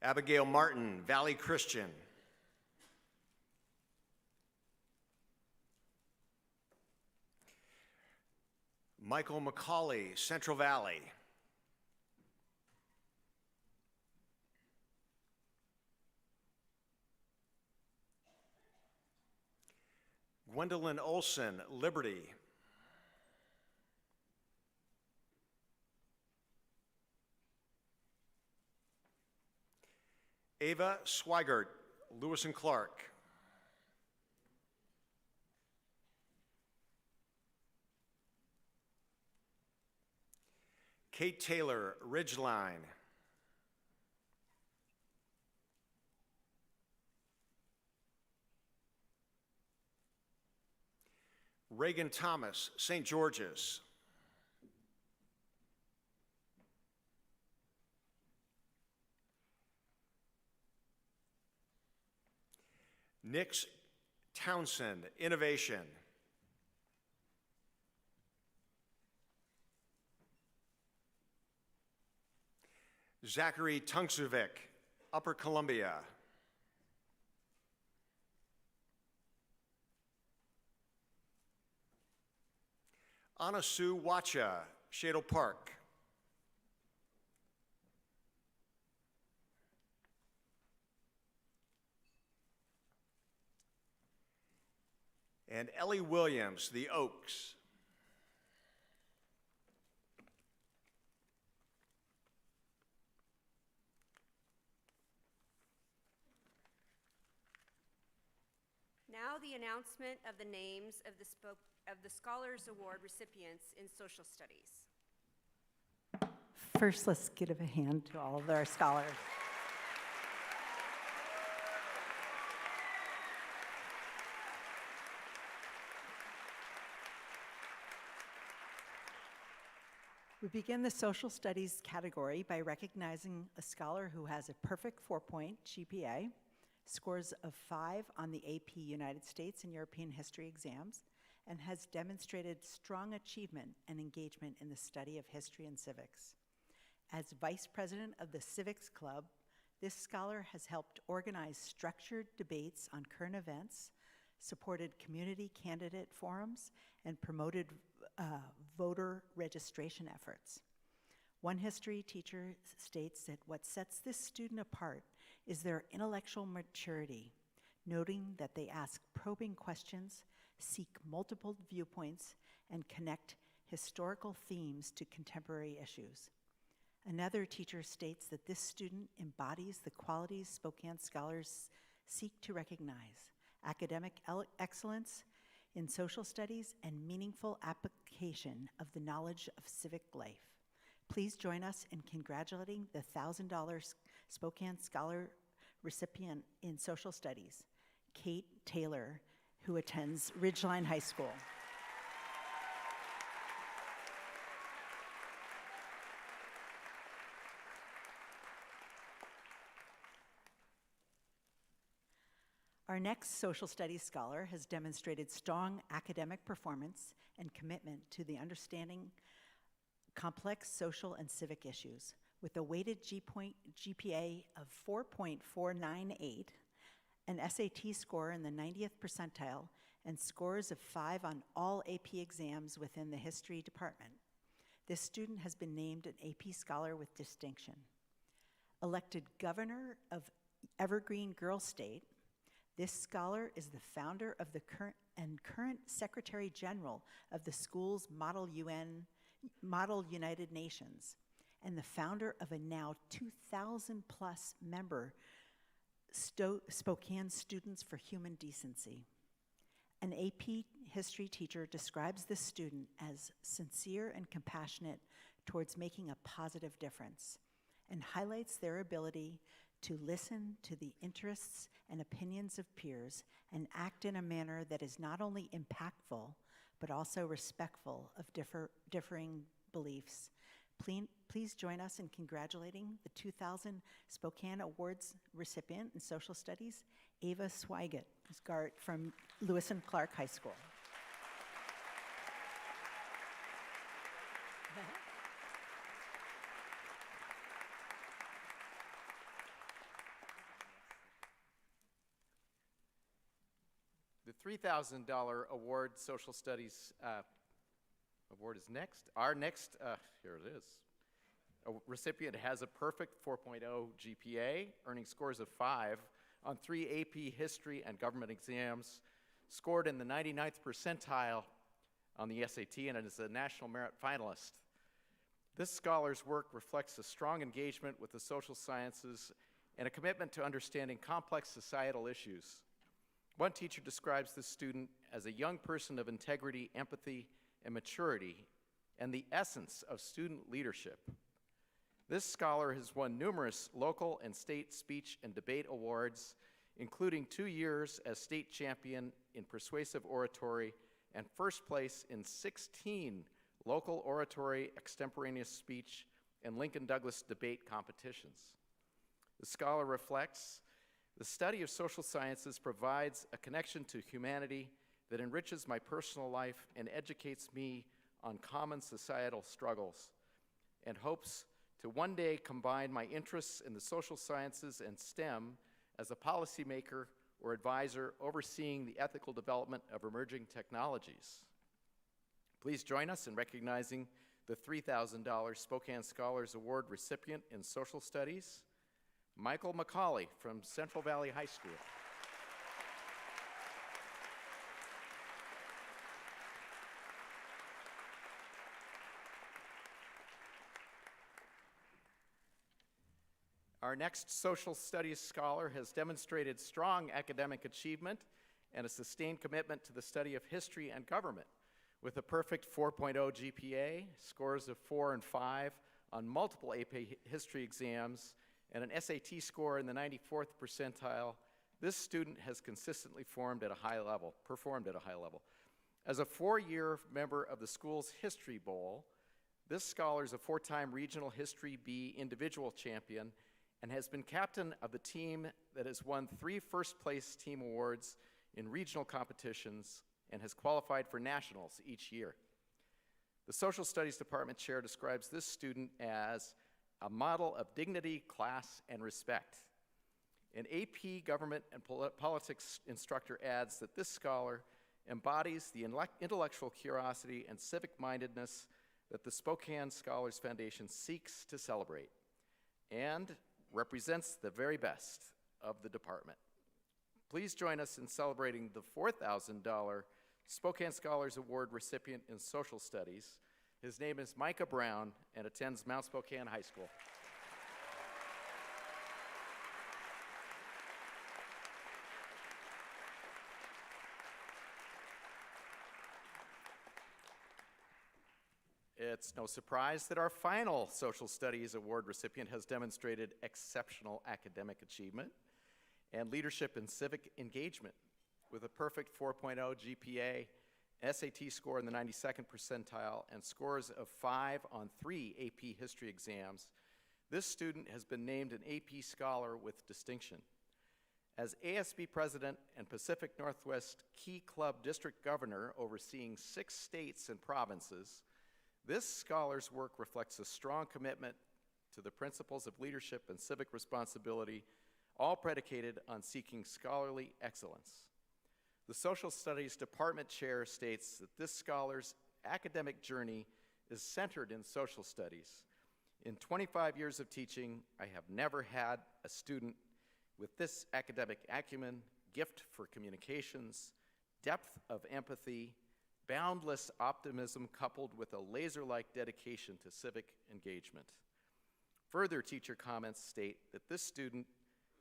Abigail Martin, Valley Christian. Michael McCauley, Central Valley. Gwendolyn Olson, Liberty. Ava Swigert, Lewis and Clark. Kate Taylor, Ridgeline. Reagan Thomas, St. George's. Nix Townsend, Innovation. Zachary Tungsovic, Upper Columbia. Anna Sue Wacha, Shadle Park. And Ellie Williams, The Oaks. Now the announcement of the names of the Scholars Award recipients in Social Studies. First, let's give a hand to all of our scholars. We begin the Social Studies category by recognizing a scholar who has a perfect 4-point GPA, scores of 5 on the AP United States and European History exams, and has demonstrated strong achievement and engagement in the study of history and civics. As vice president of the Civics Club, this scholar has helped organize structured debates on current events, supported community candidate forums, and promoted voter registration efforts. One history teacher states that what sets this student apart is their intellectual maturity, noting that they ask probing questions, seek multiple viewpoints, and connect historical themes to contemporary issues. Another teacher states that this student embodies the qualities Spokane scholars seek to recognize: academic excellence in social studies and meaningful application of the knowledge of civic life. Please join us in congratulating the $1,000 Spokane Scholar recipient in social studies, Kate Taylor, who attends Ridgeline High School. Our next social studies scholar has demonstrated strong academic performance and commitment to the understanding complex social and civic issues. With a weighted GPA of 4.498, an SAT score in the 90th percentile, and scores of 5 on all AP exams within the history department, this student has been named an AP Scholar with distinction. Elected Governor of Evergreen Girl State. This scholar is the founder of the current Secretary General of the school's Model United Nations, and the founder of a now 2,000 plus member Spokane Students for Human Decency. An AP history teacher describes this student as sincere and compassionate towards making a positive difference, and highlights their ability to listen to the interests and opinions of peers and act in a manner that is not only impactful, but also respectful of differing beliefs. Please join us in congratulating the 2000 Spokane Awards recipient in Social Studies, Ava Swigert from Lewis and Clark High School. The $3,000 award, Social Studies award is next. Our next, here it is. A recipient has a perfect 4.0 GPA, earning scores of 5 on 3 AP History and Government exams, scored in the 99th percentile on the SAT, and is a National Merit Finalist. This scholar's work reflects a strong engagement with the social sciences and a commitment to understanding complex societal issues. One teacher describes this student as a young person of integrity, empathy, and maturity, and the essence of student leadership. This scholar has won numerous local and state speech and debate awards, including 2 years as state champion in persuasive oratory and first place in 16 local oratory, extemporaneous speech, and Lincoln Douglas debate competitions. The scholar reflects, the study of social sciences provides a connection to humanity that enriches my personal life and educates me on common societal struggles, and hopes to one day combine my interests in the social sciences and STEM as a policymaker or advisor overseeing the ethical development of emerging technologies. Please join us in recognizing the $3,000 Spokane Scholars Award recipient in Social Studies, Michael McCauley from Central Valley High School. Our next social studies scholar has demonstrated strong academic achievement and a sustained commitment to the study of history and government, with a perfect 4.0 GPA, scores of 4 and 5 on multiple AP history exams, and an SAT score in the 94th percentile. This student has consistently performed at a high level. As a 4-year member of the school's History Bowl, this scholar is a 4-time Regional History B individual champion and has been captain of the team that has won 3 first-place team awards in regional competitions and has qualified for nationals each year. The Social Studies Department chair describes this student as a model of dignity, class, and respect. An AP government and politics instructor adds that this scholar embodies the intellectual curiosity and civic-mindedness that the Spokane Scholars Foundation seeks to celebrate, and represents the very best of the department. Please join us in celebrating the $4,000 Spokane Scholars Award recipient in Social Studies. His name is Micah Brown and attends Mount Spokane High School. It's no surprise that our final Social Studies Award recipient has demonstrated exceptional academic achievement and leadership in civic engagement. With a perfect 4.0 GPA, SAT score in the 92nd percentile, and scores of 5 on 3 AP history exams, this student has been named an AP Scholar with distinction. As ASB President and Pacific Northwest Key Club District Governor overseeing 6 states and provinces, this scholar's work reflects a strong commitment to the principles of leadership and civic responsibility, all predicated on seeking scholarly excellence. The Social Studies Department chair states that this scholar's academic journey is centered in social studies. In 25 years of teaching, I have never had a student With this academic acumen, gift for communications, depth of empathy, boundless optimism coupled with a laser-like dedication to civic engagement. Further teacher comments state that this student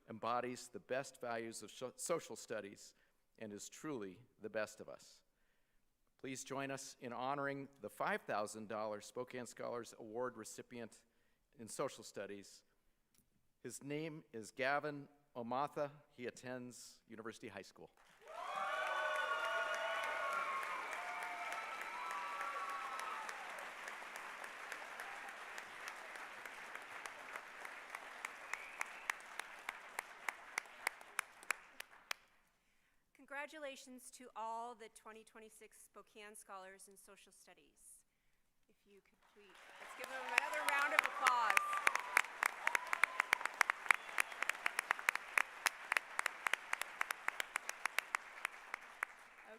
embodies the best values of social studies and is truly the best of us. Please join us in honoring the $5,000 Spokane Scholars Award recipient in social studies. His name is Gavin Omatha. He attends University High School. Congratulations to all the 2026 Spokane Scholars in Social Studies. If you could please, let's give them another round of applause.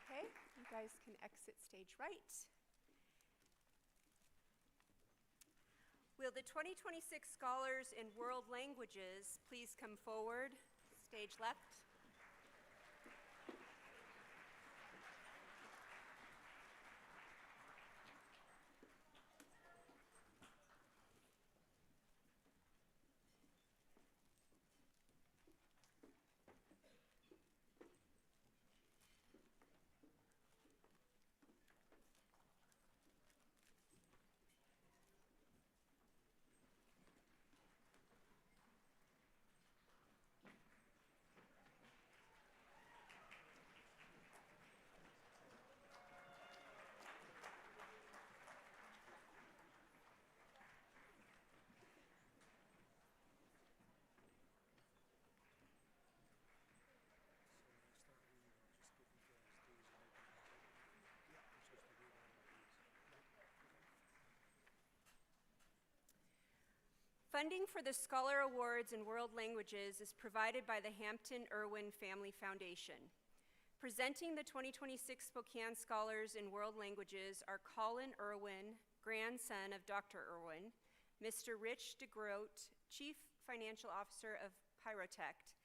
Okay, you guys can exit stage right. Will the 2026 Scholars in World Languages please come forward, stage left? Funding for the Scholar Awards in World Languages is provided by the Hampton Irwin Family Foundation. Presenting the 2026 Spokane Scholars in World Languages are Colin Irwin, grandson of Dr. Irwin, Mr. Rich DeGroat, Chief Financial Officer of Pyrotect,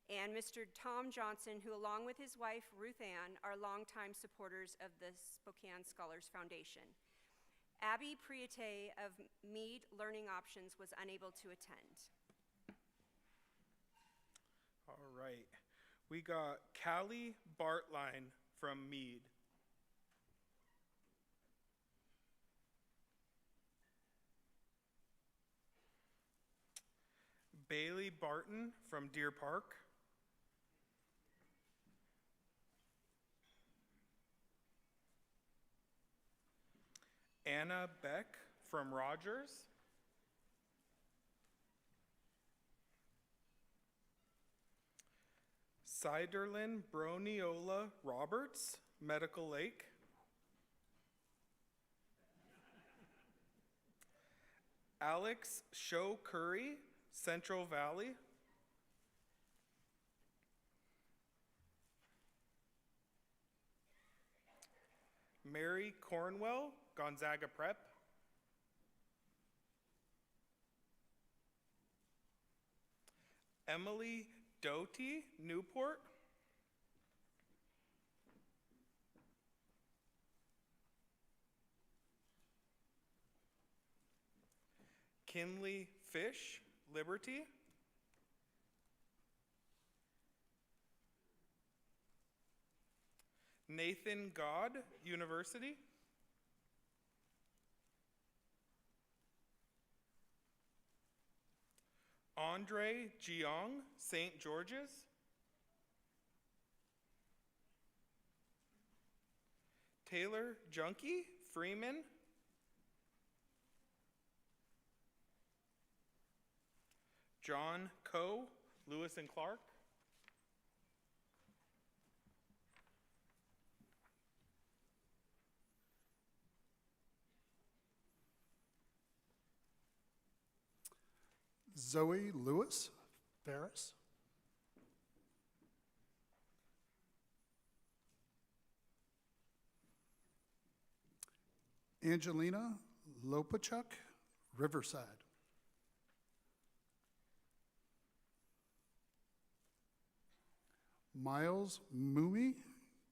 and Mr. Tom Johnson, who along with his wife Ruth Ann are longtime supporters of the Spokane Scholars Foundation. Abby Priete of Mead Learning Options was unable to attend. All right. We got Callie Bartline from Mead. Bailey Barton from Deer Park. Anna Beck from Rogers. Siderlin Broniola Roberts, Medical Lake. Alex Show Curry, Central Valley. Mary Cornwell, Gonzaga Prep. Emily Doty, Newport. Kinley Fish, Liberty. Nathan God, University. Andre Jiang, St. George's. Taylor Junkie, Freeman. John Coe, Lewis and Clark. Zoe Lewis, Ferris. Angelina Lopachuk, Riverside. Miles Mumi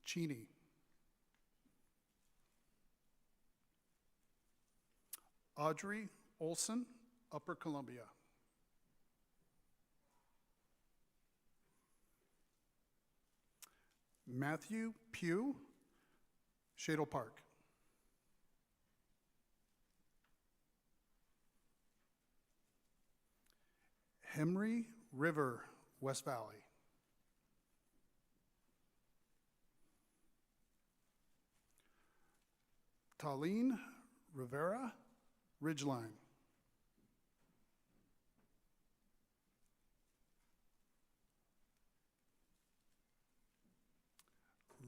Cheney. Audrey Olson, Upper Columbia. Matthew Pugh, Shadle Park. Henry River, West Valley. Talene Rivera, Ridgeline.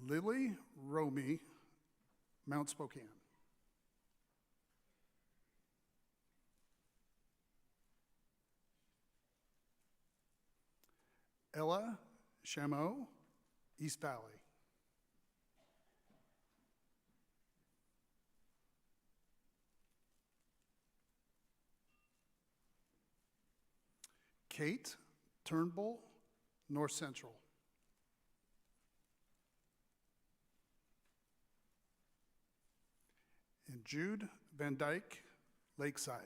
Lily Romy, Mount Spokane. Ella Chameau, East Valley. Kate Turnbull, North Central. And Jude Van Dyke, Lakeside.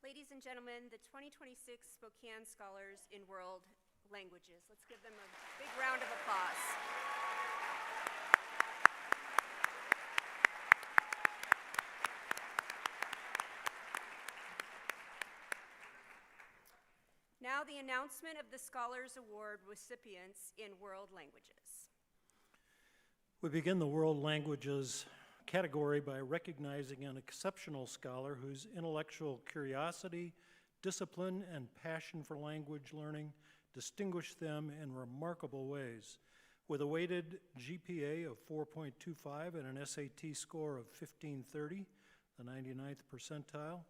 Ladies and gentlemen, the 2026 Spokane Scholars in World Languages. Let's give them a big round of applause. Now the announcement of the Scholars Award recipients in world languages. We begin the World Languages category by recognizing an exceptional scholar whose intellectual curiosity, discipline, and passion for language learning distinguish them in remarkable ways. With a weighted GPA of 4.25 and an SAT score of 1530, the 99th percentile,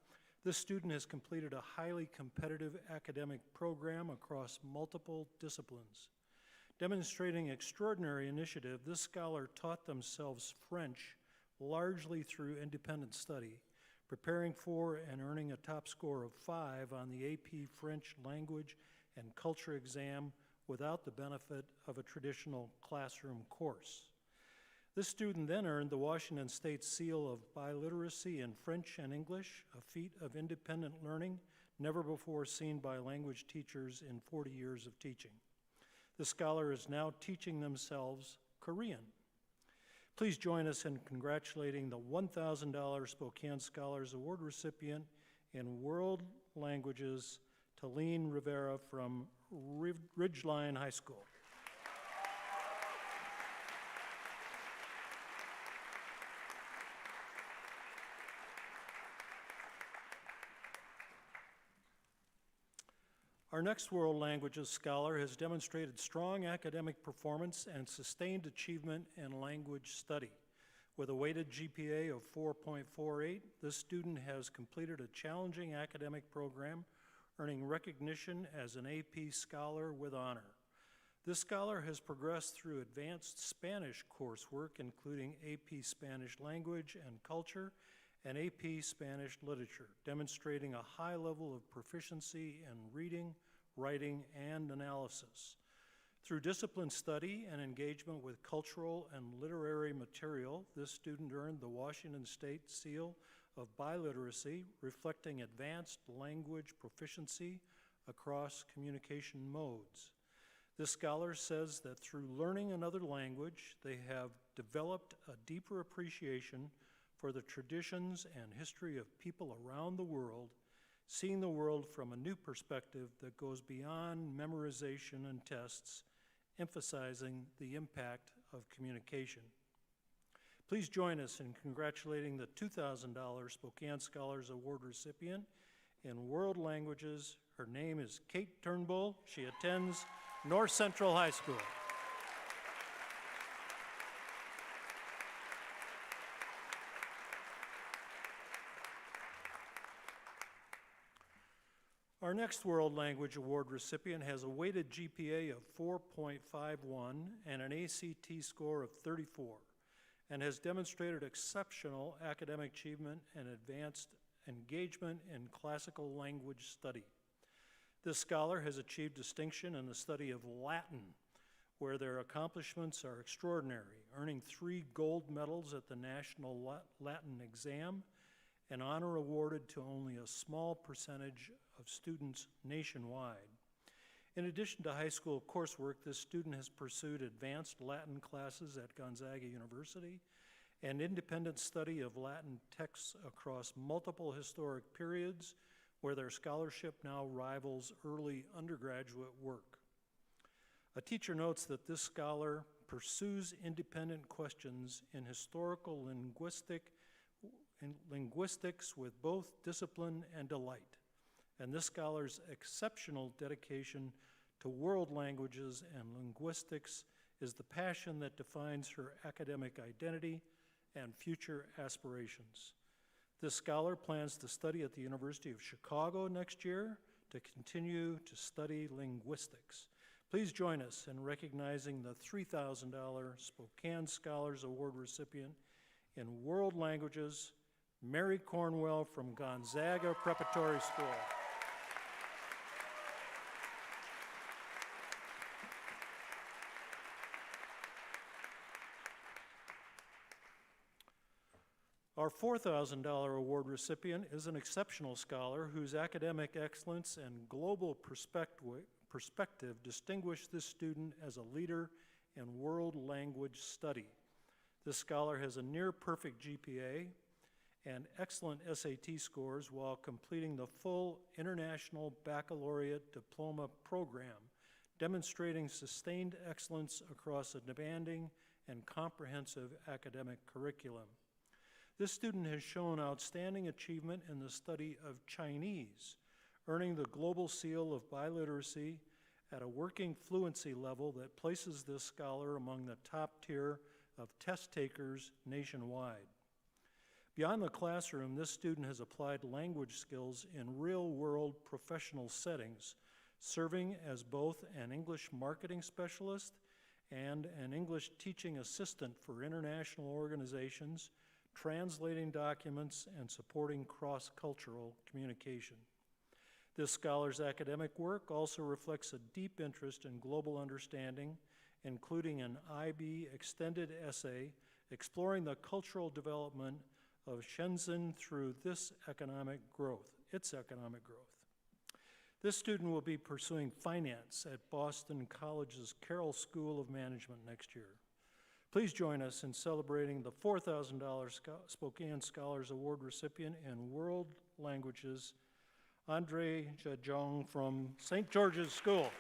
this student has completed a highly competitive academic program across multiple disciplines. Demonstrating extraordinary initiative, this scholar taught themselves French largely through independent study, preparing for and earning a top score of 5 on the AP French Language and Culture exam without the benefit of a traditional classroom course. This student then earned the Washington State Seal of Biliteracy in French and English, a feat of independent learning never before seen by language teachers in 40 years of teaching. The scholar is now teaching themselves Korean. Please join us in congratulating the $1,000 Spokane Scholars Award recipient in World Languages, Talene Rivera from Ridgeline High School. Our next World Languages scholar has demonstrated strong academic performance and sustained achievement in language study. With a weighted GPA of 4.48, this student has completed a challenging academic program, earning recognition as an AP Scholar with honor. This scholar has progressed through advanced Spanish coursework, including AP Spanish Language and Culture and AP Spanish Literature, demonstrating a high level of proficiency in reading, writing, and analysis. Through disciplined study and engagement with cultural and literary material, this student earned the Washington State Seal of Biliteracy, reflecting advanced language proficiency across communication modes. This scholar says that through learning another language, they have developed a deeper appreciation for the traditions and history of people around the world, seeing the world from a new perspective that goes beyond memorization and tests, emphasizing the impact of communication. Please join us in congratulating the $2,000 Spokane Scholars Award recipient in World Languages. Her name is Kate Turnbull. She attends North Central High School. Our next World Language Award recipient has a weighted GPA of 4.51 and an ACT score of 34. and has demonstrated exceptional academic achievement and advanced engagement in classical language study. This scholar has achieved distinction in the study of Latin, where their accomplishments are extraordinary, earning 3 gold medals at the National Latin Exam, an honor awarded to only a small percentage of students nationwide. In addition to high school coursework, this student has pursued advanced Latin classes at Gonzaga University and independent study of Latin texts across multiple historic periods, where their scholarship now rivals early undergraduate work. A teacher notes that this scholar pursues independent questions in historical linguistics with both discipline and delight, and this scholar's exceptional dedication to world languages and linguistics is the passion that defines her academic identity and future aspirations. This scholar plans to study at the University of Chicago next year to continue to study linguistics. Please join us in recognizing the $3,000 Spokane Scholars Award recipient in World Languages, Mary Cornwell from Gonzaga Preparatory School. Our $4,000 award recipient is an exceptional scholar whose academic excellence and global perspective distinguish this student as a leader in world language study. This scholar has a near-perfect GPA and excellent SAT scores while completing the full International Baccalaureate Diploma program, demonstrating sustained excellence across a demanding and comprehensive academic curriculum. This student has shown outstanding achievement in the study of Chinese, earning the Global Seal of Biliteracy at a working fluency level that places this scholar among the top tier of test takers nationwide. Beyond the classroom, this student has applied language skills in real-world professional settings, serving as both an English marketing specialist and an English teaching assistant for international organizations, translating documents and supporting cross-cultural communication. This scholar's academic work also reflects a deep interest in global understanding, including an IB extended essay exploring the cultural development of Shenzhen through its economic growth. This student will be pursuing finance at Boston College's Carroll School of Management next year. Please join us in celebrating the $4,000 Spokane Scholars Award recipient in World Languages, Andre Jajong from St. George's School.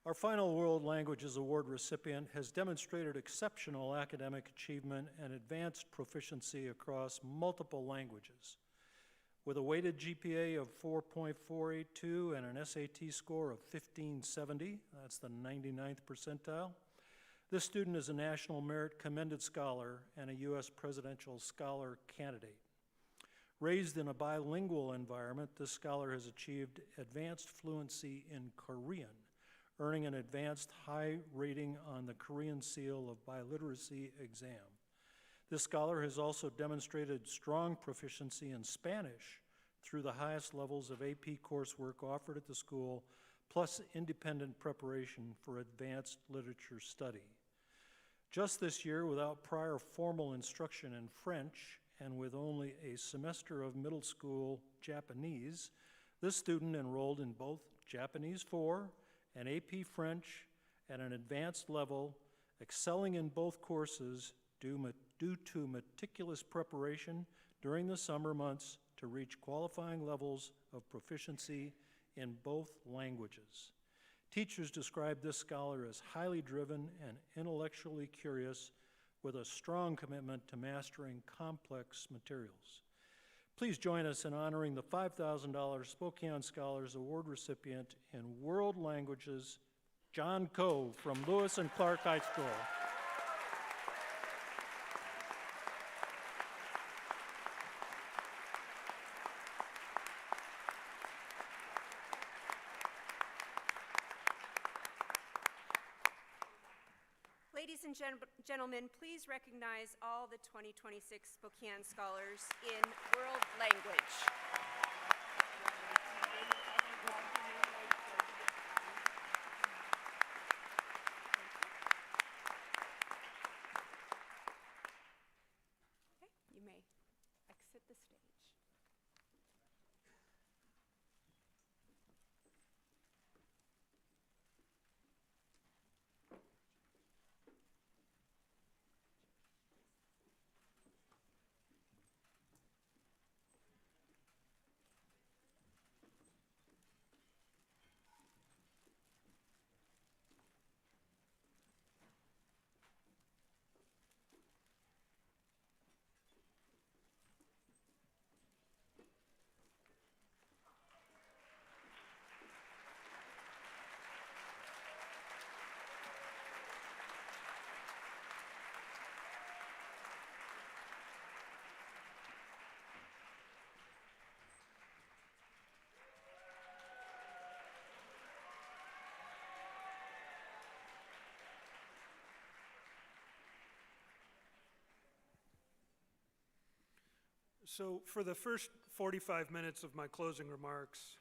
Our final World Languages Award recipient has demonstrated exceptional academic achievement and advanced proficiency across multiple languages. With a weighted GPA of 4.482 and an SAT score of 1570, that's the 99th percentile, this student is a National Merit Commended Scholar and a U.S. Presidential Scholar candidate. Raised in a bilingual environment, this scholar has achieved advanced fluency in Korean, earning an advanced high rating on the Korean Seal of Biliteracy exam. This scholar has also demonstrated strong proficiency in Spanish through the highest levels of AP coursework offered at the school, plus independent preparation for advanced literature study. Just this year, without prior formal instruction in French and with only a semester of middle school Japanese, this student enrolled in both Japanese 4 and AP French at an advanced level, excelling in both courses due to meticulous preparation during the summer months to reach qualifying levels of proficiency in both languages. Teachers describe this scholar as highly driven and intellectually curious with a strong commitment to mastering complex materials. Please join us in honoring the $5,000 Spokane Scholars Award recipient in World Languages, John Coe from Lewis and Clark High School. Ladies and gentlemen, please recognize all the 2026 Spokane Scholars in World Language. Okay, you may exit the stage. So for the first 45 minutes of my closing remarks,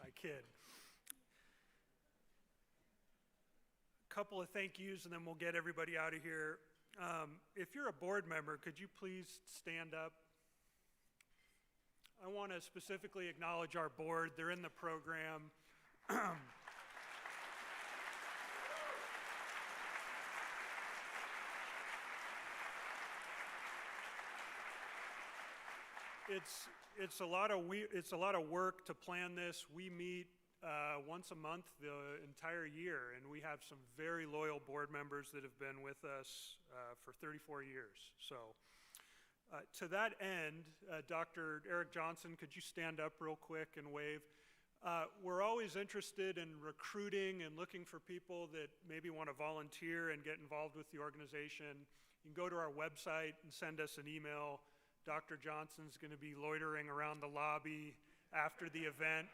I kid. A couple of thank yous and then we'll get everybody out of here. If you're a board member, could you please stand up? I want to specifically acknowledge our board. They're in the program. It's a lot of work to plan this. We meet once a month the entire year, and we have some very loyal board members that have been with us for 34 years. So to that end, Dr. Eric Johnson, could you stand up real quick and wave? We're always interested in recruiting and looking for people that maybe want to volunteer and get involved with the organization. You can go to our website and send us an email. Dr. Johnson's going to be loitering around the lobby after the event.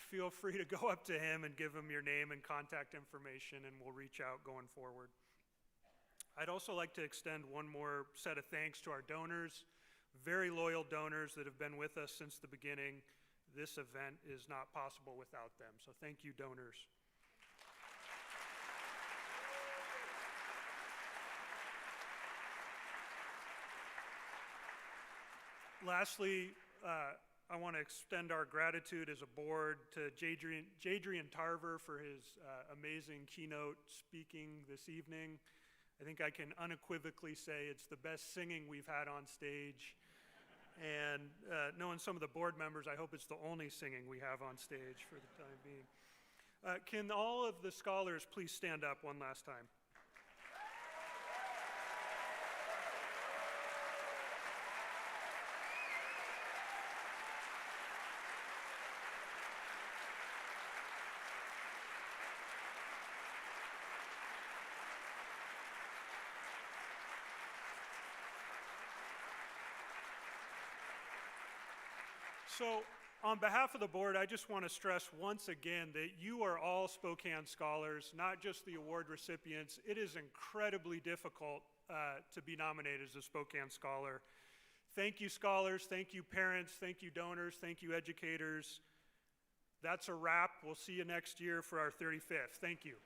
Feel free to go up to him and give him your name and contact information, and we'll reach out going forward. I'd also like to extend one more set of thanks to our donors, very loyal donors that have been with us since the beginning. This event is not possible without them, so thank you, donors. Lastly, I want to extend our gratitude as a board to Jadrian Tarver for his amazing keynote speaking this evening. I think I can unequivocally say it's the best singing we've had on stage. And knowing some of the board members, I hope it's the only singing we have on stage for the time being. Can all of the scholars please stand up one last time? So on behalf of the board, I just want to stress once again that you are all Spokane Scholars, not just the award recipients. It is incredibly difficult to be nominated as a Spokane Scholar. Thank you, scholars. Thank you, parents. Thank you, donors. Thank you, educators. That's a wrap. We'll see you next year for our 35th. Thank you.